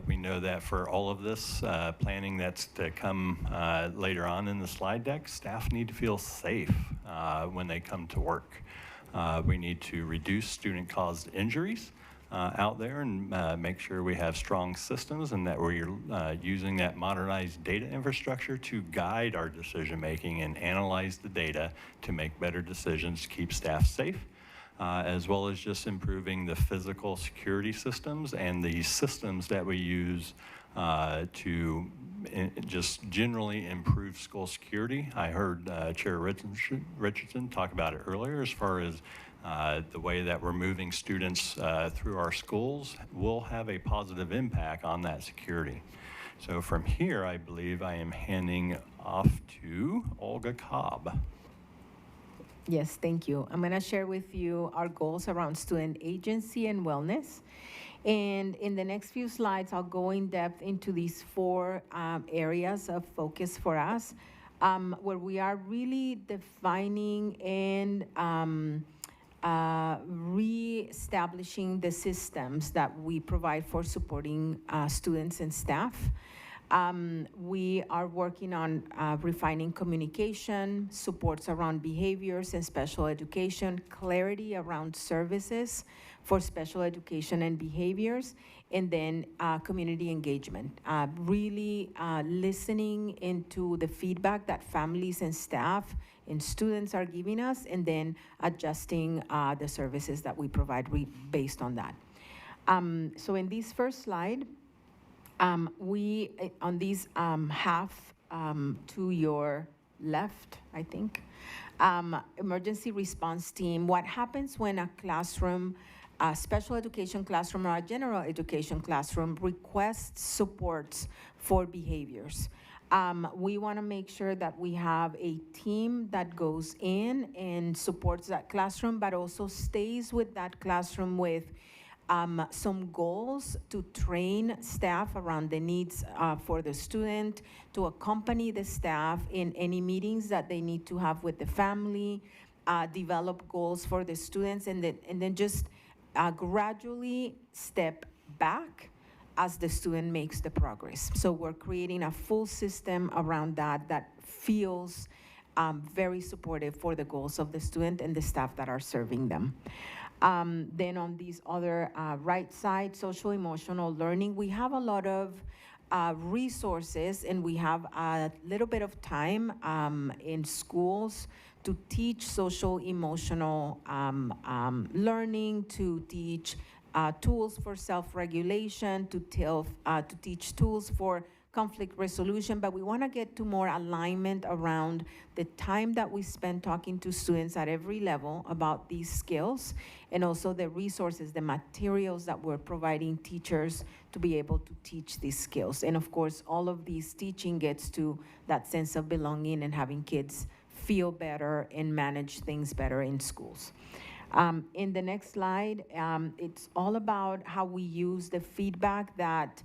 K: we know that for all of this planning that's to come later on in the slide deck, staff need to feel safe when they come to work. We need to reduce student-caused injuries out there and make sure we have strong systems and that we're using that modernized data infrastructure to guide our decision making and analyze the data to make better decisions to keep staff safe, as well as just improving the physical security systems and the systems that we use to just generally improve school security. I heard Chair Richardson talk about it earlier as far as the way that we're moving students through our schools will have a positive impact on that security. So from here, I believe I am handing off to Olga Cobb.
C: Yes, thank you. I'm going to share with you our goals around student agency and wellness. And in the next few slides, I'll go in depth into these four areas of focus for us, where we are really defining and re-establishing the systems that we provide for supporting students and staff. We are working on refining communication, supports around behaviors and special education, clarity around services for special education and behaviors, and then community engagement. Really listening into the feedback that families and staff and students are giving us, and then adjusting the services that we provide based on that. So in this first slide, we, on these half to your left, I think, emergency response team, what happens when a classroom, a special education classroom or a general education classroom requests supports for behaviors? We want to make sure that we have a team that goes in and supports that classroom, but also stays with that classroom with some goals to train staff around the needs for the student, to accompany the staff in any meetings that they need to have with the family, develop goals for the students, and then just gradually step back as the student makes the progress. So we're creating a full system around that feels very supportive for the goals of the student and the staff that are serving them. Then on these other right side, social emotional learning, we have a lot of resources, and we have a little bit of time in schools to teach social emotional learning, to teach tools for self-regulation, to teach tools for conflict resolution, but we want to get to more alignment around the time that we spend talking to students at every level about these skills, and also the resources, the materials that we're providing teachers to be able to teach these skills. And of course, all of these teaching gets to that sense of belonging and having kids feel better and manage things better in schools. In the next slide, it's all about how we use the feedback that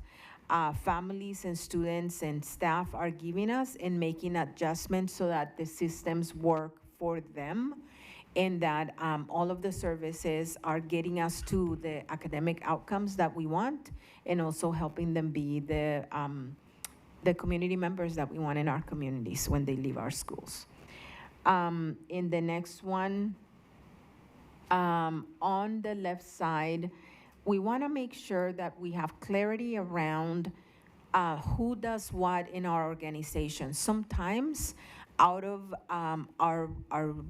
C: families and students and staff are giving us and making adjustments so that the systems work for them, and that all of the services are getting us to the academic outcomes that we want, and also helping them be the community members that we want in our communities when they leave our schools. In the next one, on the left side, we want to make sure that we have clarity around who does what in our organization. Sometimes, out of our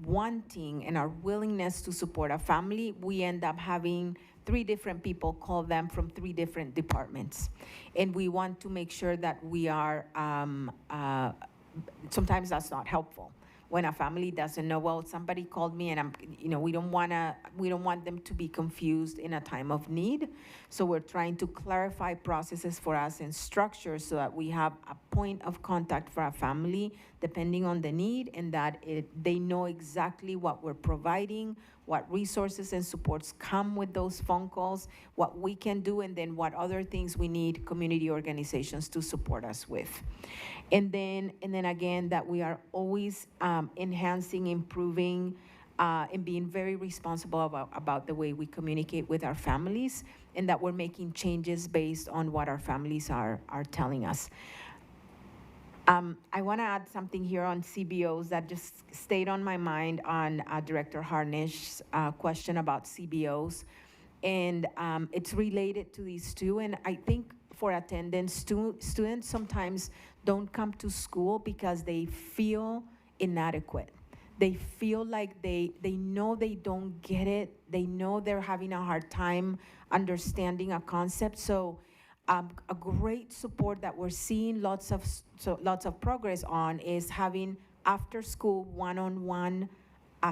C: wanting and our willingness to support a family, we end up having 3 different people call them from 3 different departments. And we want to make sure that we are, sometimes that's not helpful. When a family doesn't know, well, somebody called me and we don't want them to be confused in a time of need. So we're trying to clarify processes for us and structures so that we have a point of contact for a family depending on the need, and that they know exactly what we're providing, what resources and supports come with those phone calls, what we can do, and then what other things we need community organizations to support us with. And then again, that we are always enhancing, improving, and being very responsible about the way we communicate with our families, and that we're making changes based on what our families are telling us. I want to add something here on CBOs that just stayed on my mind on Director Harnish's question about CBOs. And it's related to these two. And I think for attendance, students sometimes don't come to school because they feel inadequate. They feel like they know they don't get it. They know they're having a hard time understanding a concept. So a great support that we're seeing lots of progress on is having after-school one-on-one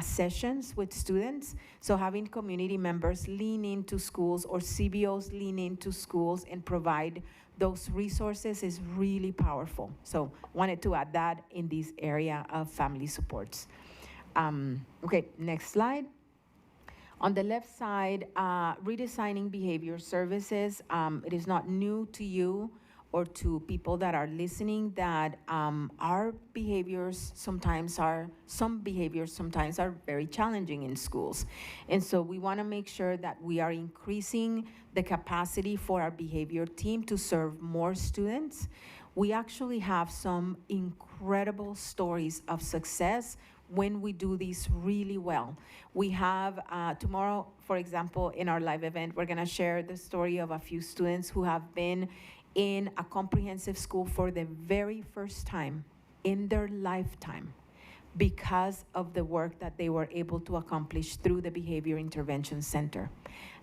C: sessions with students. So having community members lean into schools, or CBOs lean into schools and provide those resources is really powerful. So wanted to add that in this area of family supports. Okay, next slide. On the left side, redesigning behavior services. It is not new to you or to people that are listening that some behaviors sometimes are very challenging in schools. And so we want to make sure that we are increasing the capacity for our behavior team to serve more students. We actually have some incredible stories of success when we do this really well. We have tomorrow, for example, in our live event, we're gonna share the story of a few students who have been in a comprehensive school for the very first time in their lifetime because of the work that they were able to accomplish through the Behavior Intervention Center.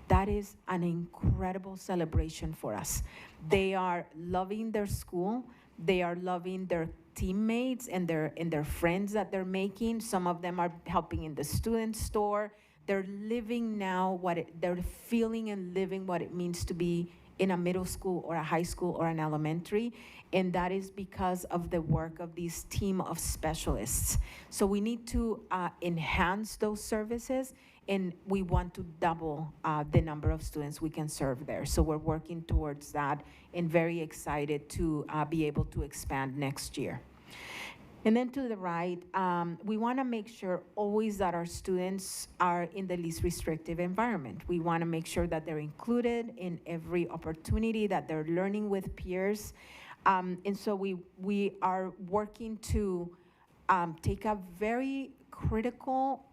C: That is an incredible celebration for us. They are loving their school. They are loving their teammates and their friends that they're making. Some of them are helping in the student store. They're living now they're feeling and living what it means to be in a middle school or a high school or an elementary. And that is because of the work of this team of specialists. So we need to enhance those services, and we want to double the number of students we can serve there. So we're working towards that and very excited to be able to expand next year. And then to the right, we want to make sure always that our students are in the least restrictive environment. We want to make sure that they're included in every opportunity, that they're learning with peers. And so we are working to take a very critical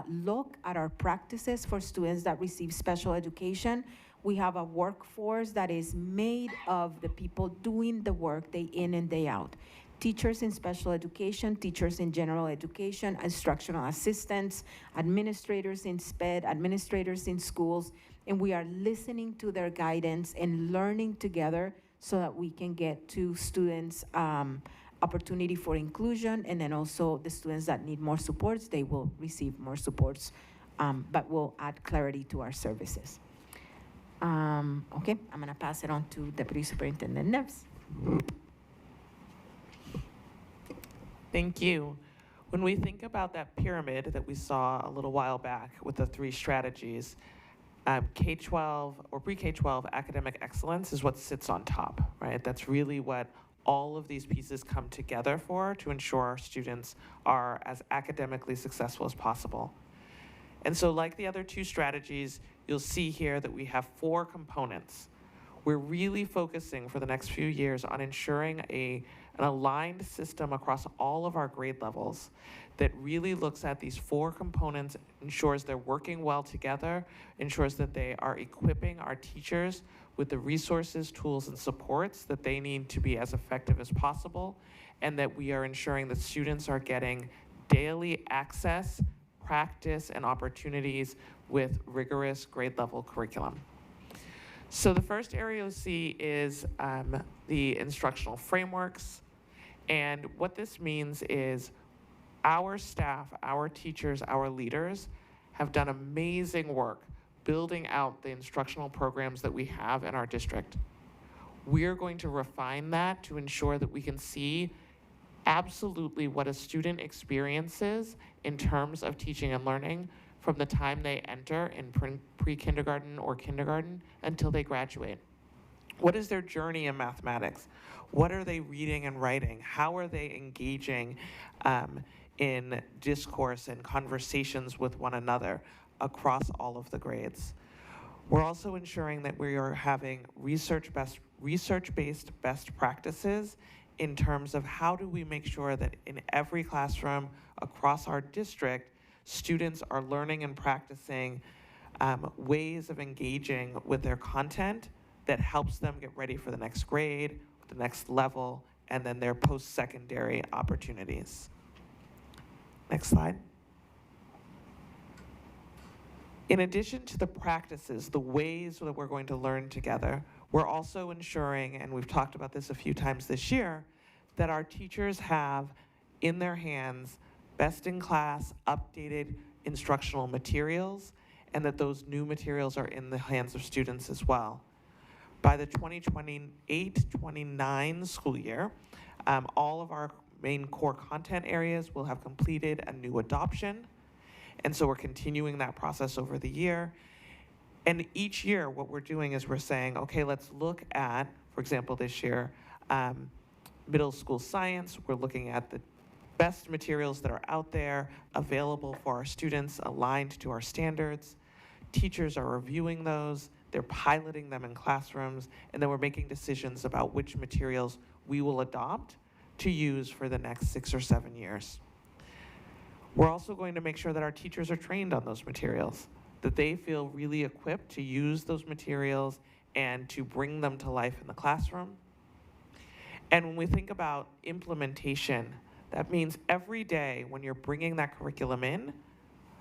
C: look at our practices for students that receive special education. We have a workforce that is made of the people doing the work day in and day out. Teachers in special education, teachers in general education, instructional assistants, administrators in SPED, administrators in schools, and we are listening to their guidance and learning together so that we can get to students opportunity for inclusion, and then also the students that need more supports, they will receive more supports, but we'll add clarity to our services. Okay, I'm gonna pass it on to Deputy Superintendent Neves.
E: Thank you. When we think about that pyramid that we saw a little while back with the 3 strategies, K-12 or pre-K-12 academic excellence is what sits on top, right? That's really what all of these pieces come together for to ensure our students are as academically successful as possible. And so like the other 2 strategies, you'll see here that we have 4 components. We're really focusing for the next few years on ensuring an aligned system across all of our grade levels that really looks at these 4 components, ensures they're working well together, ensures that they are equipping our teachers with the resources, tools, and supports that they need to be as effective as possible, and that we are ensuring that students are getting daily access, practice, and opportunities with rigorous grade level curriculum. So the first area you'll see is the instructional frameworks. And what this means is our staff, our teachers, our leaders have done amazing work building out the instructional programs that we have in our district. We're going to refine that to ensure that we can see absolutely what a student experiences in terms of teaching and learning from the time they enter in pre-kindergarten or kindergarten until they graduate. What is their journey in mathematics? What are they reading and writing? How are they engaging in discourse and conversations with one another across all of the grades? We're also ensuring that we are having research-based best practices in terms of how do we make sure that in every classroom across our district, students are learning and practicing ways of engaging with their content that helps them get ready for the next grade, the next level, and then their post-secondary opportunities. Next slide. In addition to the practices, the ways that we're going to learn together, we're also ensuring, and we've talked about this a few times this year, that our teachers have in their hands best-in-class, updated instructional materials, and that those new materials are in the hands of students as well. By the 2028-29 school year, all of our main core content areas will have completed a new adoption, and so we're continuing that process over the year. And each year, what we're doing is we're saying, okay, let's look at, for example, this year, middle school science. We're looking at the best materials that are out there available for our students, aligned to our standards. Teachers are reviewing those, they're piloting them in classrooms, and then we're making decisions about which materials we will adopt to use for the next 6 or 7 years. We're also going to make sure that our teachers are trained on those materials, that they feel really equipped to use those materials and to bring them to life in the classroom. And when we think about implementation, that means every day when you're bringing that curriculum in,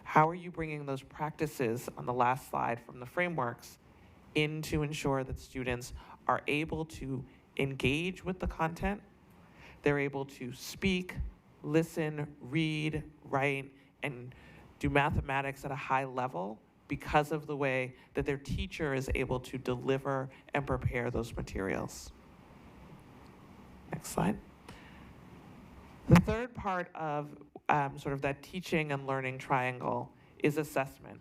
E: how are you bringing those practices on the last slide from the frameworks in to ensure that students are able to engage with the content, they're able to speak, listen, read, write, and do mathematics at a high level because of the way that their teacher is able to deliver and prepare those materials. Next slide. The third part of sort of that teaching and learning triangle is assessment.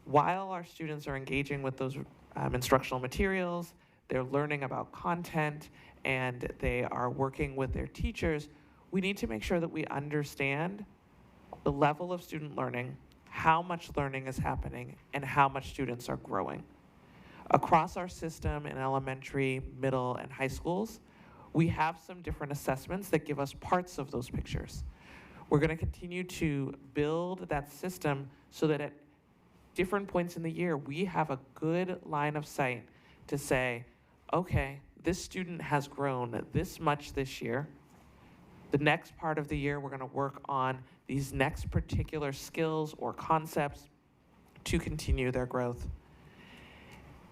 E: While our students are engaging with those instructional materials, they're learning about content, and they are working with their teachers, we need to make sure that we understand the level of student learning, how much learning is happening, and how much students are growing. Across our system in elementary, middle, and high schools, we have some different assessments that give us parts of those pictures. We're going to continue to build that system so that at different points in the year, we have a good line of sight to say, okay, this student has grown this much this year. The next part of the year, we're going to work on these next particular skills or concepts to continue their growth.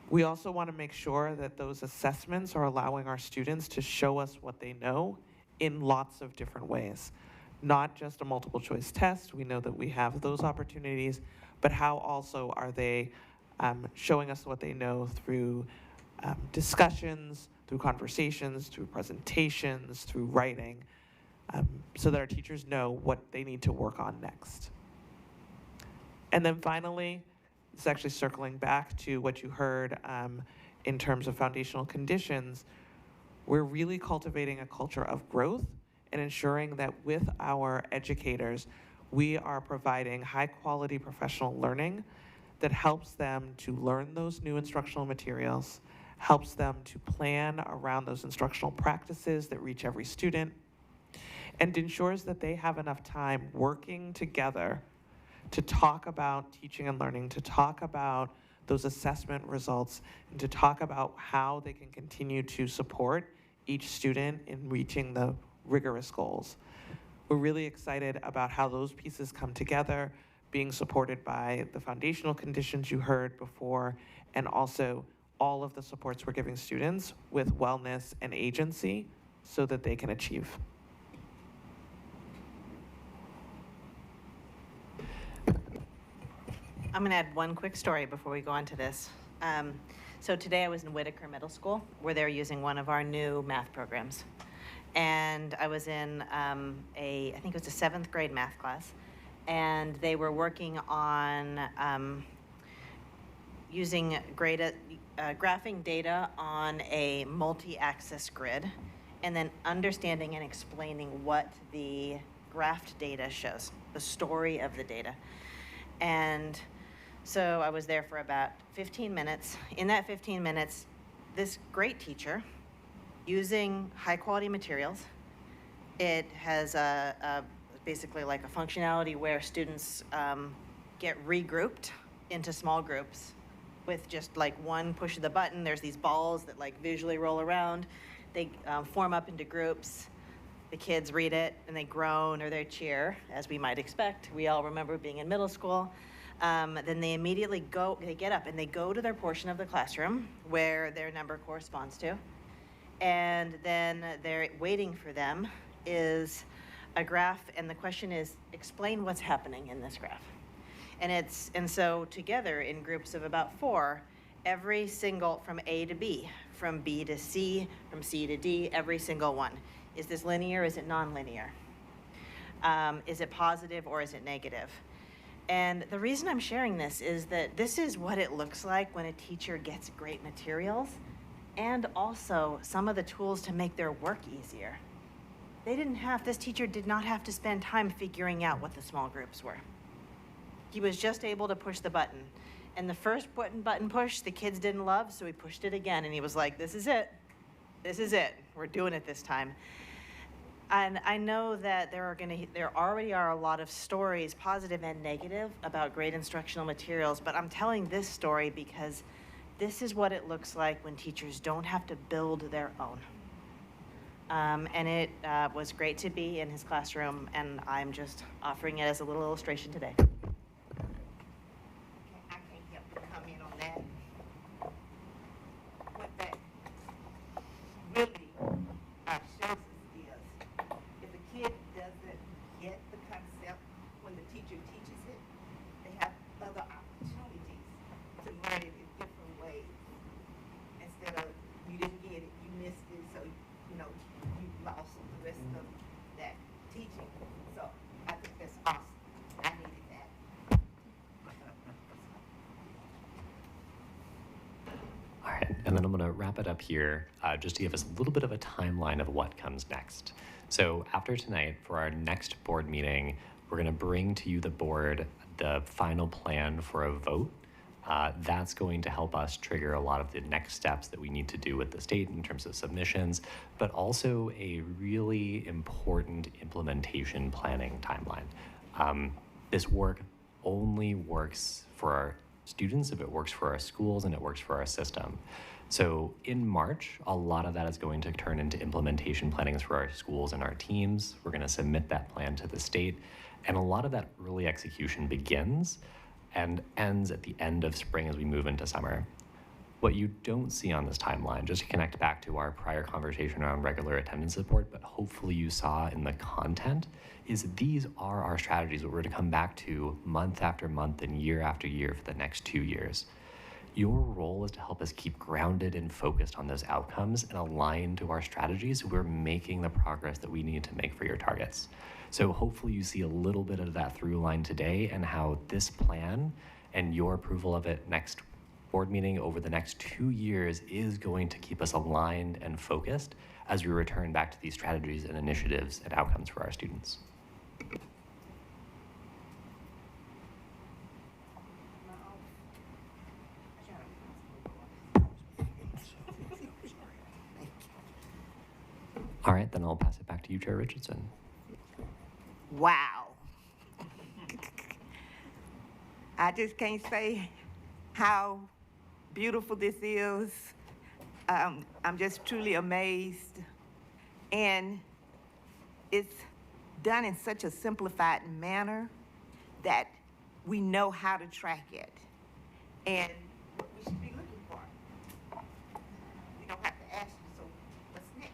E: We also want to make sure that those assessments are allowing our students to show us what they know in lots of different ways. Not just a multiple choice test, we know that we have those opportunities, but how also are they showing us what they know through discussions, through conversations, through presentations, through writing, so that our teachers know what they need to work on next. And then finally, it's actually circling back to what you heard in terms of foundational conditions. We're really cultivating a culture of growth and ensuring that with our educators, we are providing high quality professional learning that helps them to learn those new instructional materials, helps them to plan around those instructional practices that reach every student, and ensures that they have enough time working together to talk about teaching and learning, to talk about those assessment results, and to talk about how they can continue to support each student in reaching the rigorous goals. We're really excited about how those pieces come together, being supported by the foundational conditions you heard before, and also all of the supports we're giving students with wellness and agency so that they can achieve.
F: I'm going to add one quick story before we go on to this. So today I was in Whitaker Middle School where they're using one of our new math programs. And I was in I think it was a 7th grade math class, and they were working on using graphing data on a multi-axis grid, and then understanding and explaining what the graphed data shows, the story of the data. And so I was there for about 15 minutes. In that 15 minutes, this great teacher, using high quality materials, it has basically like a functionality where students get regrouped into small groups with just like one push of the button. There's these balls that like visually roll around. They form up into groups. The kids read it and they groan or they cheer, as we might expect. We all remember being in middle school. Then they immediately they get up and they go to their portion of the classroom where their number corresponds to. And then they're waiting for them is a graph, and the question is, explain what's happening in this graph. And so together in groups of about 4, every single, from A to B, from B to C, from C to D, every single one. Is this linear, is it nonlinear? Is it positive or is it negative? And the reason I'm sharing this is that this is what it looks like when a teacher gets great materials and also some of the tools to make their work easier. This teacher did not have to spend time figuring out what the small groups were. He was just able to push the button. And the first button push, the kids didn't love, so he pushed it again and he was like, this is it. This is it. We're doing it this time. And I know that there already are a lot of stories, positive and negative, about great instructional materials, but I'm telling this story because this is what it looks like when teachers don't have to build their own. And it was great to be in his classroom, and I'm just offering it as a little illustration today.
A: I can't help but comment on that. What that really shows us is, if a kid doesn't get the concept when the teacher teaches it, they have other opportunities to learn it in different ways. Instead of, you didn't get it, you missed it, so you lost the rest of that teaching. So I think that's awesome. I needed that.
I: All right, and then I'm going to wrap it up here just to give us a little bit of a timeline of what comes next. So after tonight, for our next board meeting, we're going to bring to you, the board, the final plan for a vote. That's going to help us trigger a lot of the next steps that we need to do with the state in terms of submissions, but also a really important implementation planning timeline. This work only works for our students if it works for our schools and it works for our system. So in March, a lot of that is going to turn into implementation plannings for our schools and our teams. We're going to submit that plan to the state, and a lot of that early execution begins and ends at the end of spring as we move into summer. What you don't see on this timeline, just to connect back to our prior conversation around regular attendance support, but hopefully you saw in the content, is these are our strategies that we're to come back to month after month and year after year for the next 2 years. Your role is to help us keep grounded and focused on those outcomes and aligned to our strategies so we're making the progress that we need to make for your targets. So hopefully you see a little bit of that through line today and how this plan and your approval of it next board meeting over the next 2 years is going to keep us aligned and focused as we return back to these strategies and initiatives and outcomes for our students. All right, then I'll pass it back to you, Chair Richardson.
A: Wow. I just can't say how beautiful this is. I'm just truly amazed. And it's done in such a simplified manner that we know how to track it and what we should be looking for. We don't have to ask you, so what's next?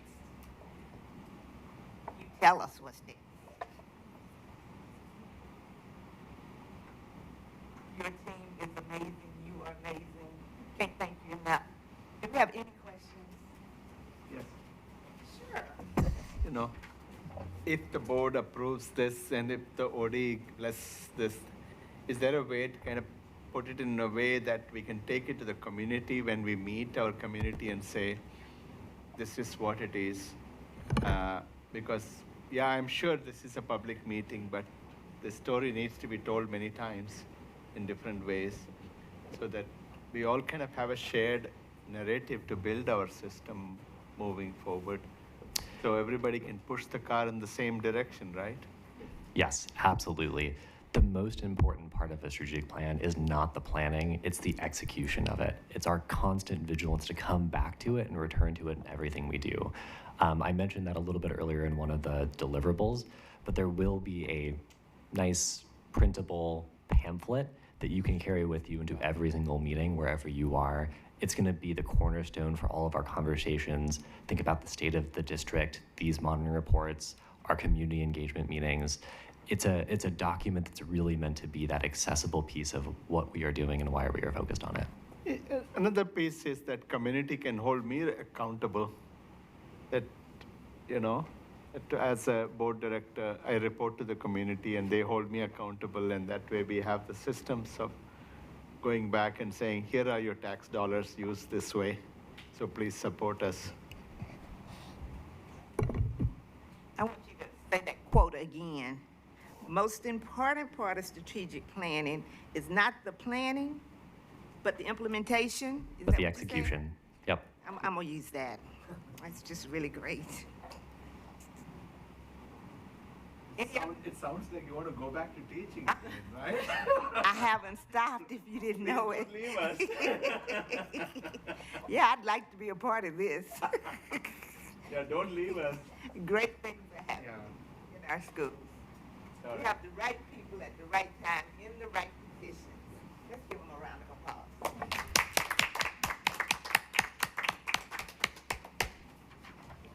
A: You tell us what's next. Your team is amazing. You are amazing. Can't thank you enough. Do we have any questions?
H: Yes.
A: Sure.
H: You know, if the board approves this and if the OD bless this, is there a way to kind of put it in a way that we can take it to the community when we meet our community and say, this is what it is? Because, yeah, I'm sure this is a public meeting, but the story needs to be told many times in different ways so that we all kind of have a shared narrative to build our system moving forward. So everybody can push the car in the same direction, right?
I: Yes, absolutely. The most important part of a strategic plan is not the planning, it's the execution of it. It's our constant vigilance to come back to it and return to it in everything we do. I mentioned that a little bit earlier in one of the deliverables, but there will be a nice printable pamphlet that you can carry with you into every single meeting wherever you are. It's going to be the cornerstone for all of our conversations. Think about the state of the district, these monitoring reports, our community engagement meetings. It's a document that's really meant to be that accessible piece of what we are doing and why we are focused on it.
H: Another piece is that community can hold me accountable. That, you know, as a board director, I report to the community and they hold me accountable, and that way we have the systems of going back and saying, here are your tax dollars used this way, so please support us.
A: I want you to say that quote again. Most important part of strategic planning is not the planning, but the implementation. Is
I: But
A: that
I: the
A: what you
I: execution, yep.
A: said? I'm gonna use that. That's just really great.
H: It sounds like you want to go back to teaching, right?
A: I haven't stopped if you didn't know it.
H: Leave us.
A: Yeah, I'd like to be a part of this.
H: Yeah, don't leave us.
A: Great things are happening
H: Yeah.
A: in our schools.
H: All
A: We
H: right.
A: have the right people at the right time in the right positions. Let's give them a round of applause.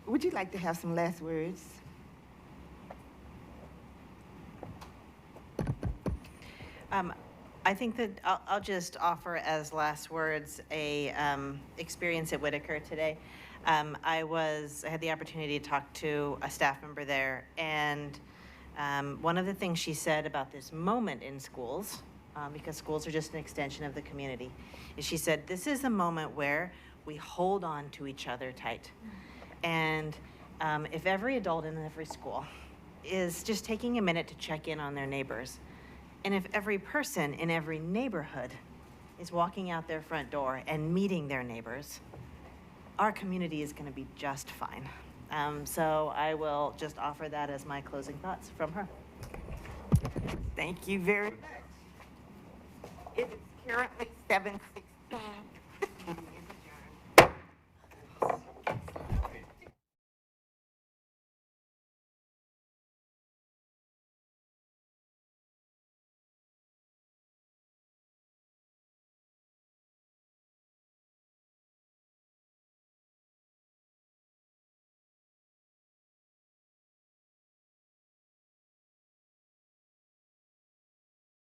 A: Would you like to have some last words?
F: I think that I'll just offer as last words a experience at Whitaker today. I had the opportunity to talk to a staff member there, and one of the things she said about this moment in schools, because schools are just an extension of the community, is she said, this is a moment where we hold on to each other tight. And if every adult in every school is just taking a minute to check in on their neighbors, and if every person in every neighborhood is walking out their front door and meeting their neighbors, our community is going to be just fine. So I will just offer that as my closing thoughts from her.
A: Thank you very much. It is currently 7:16.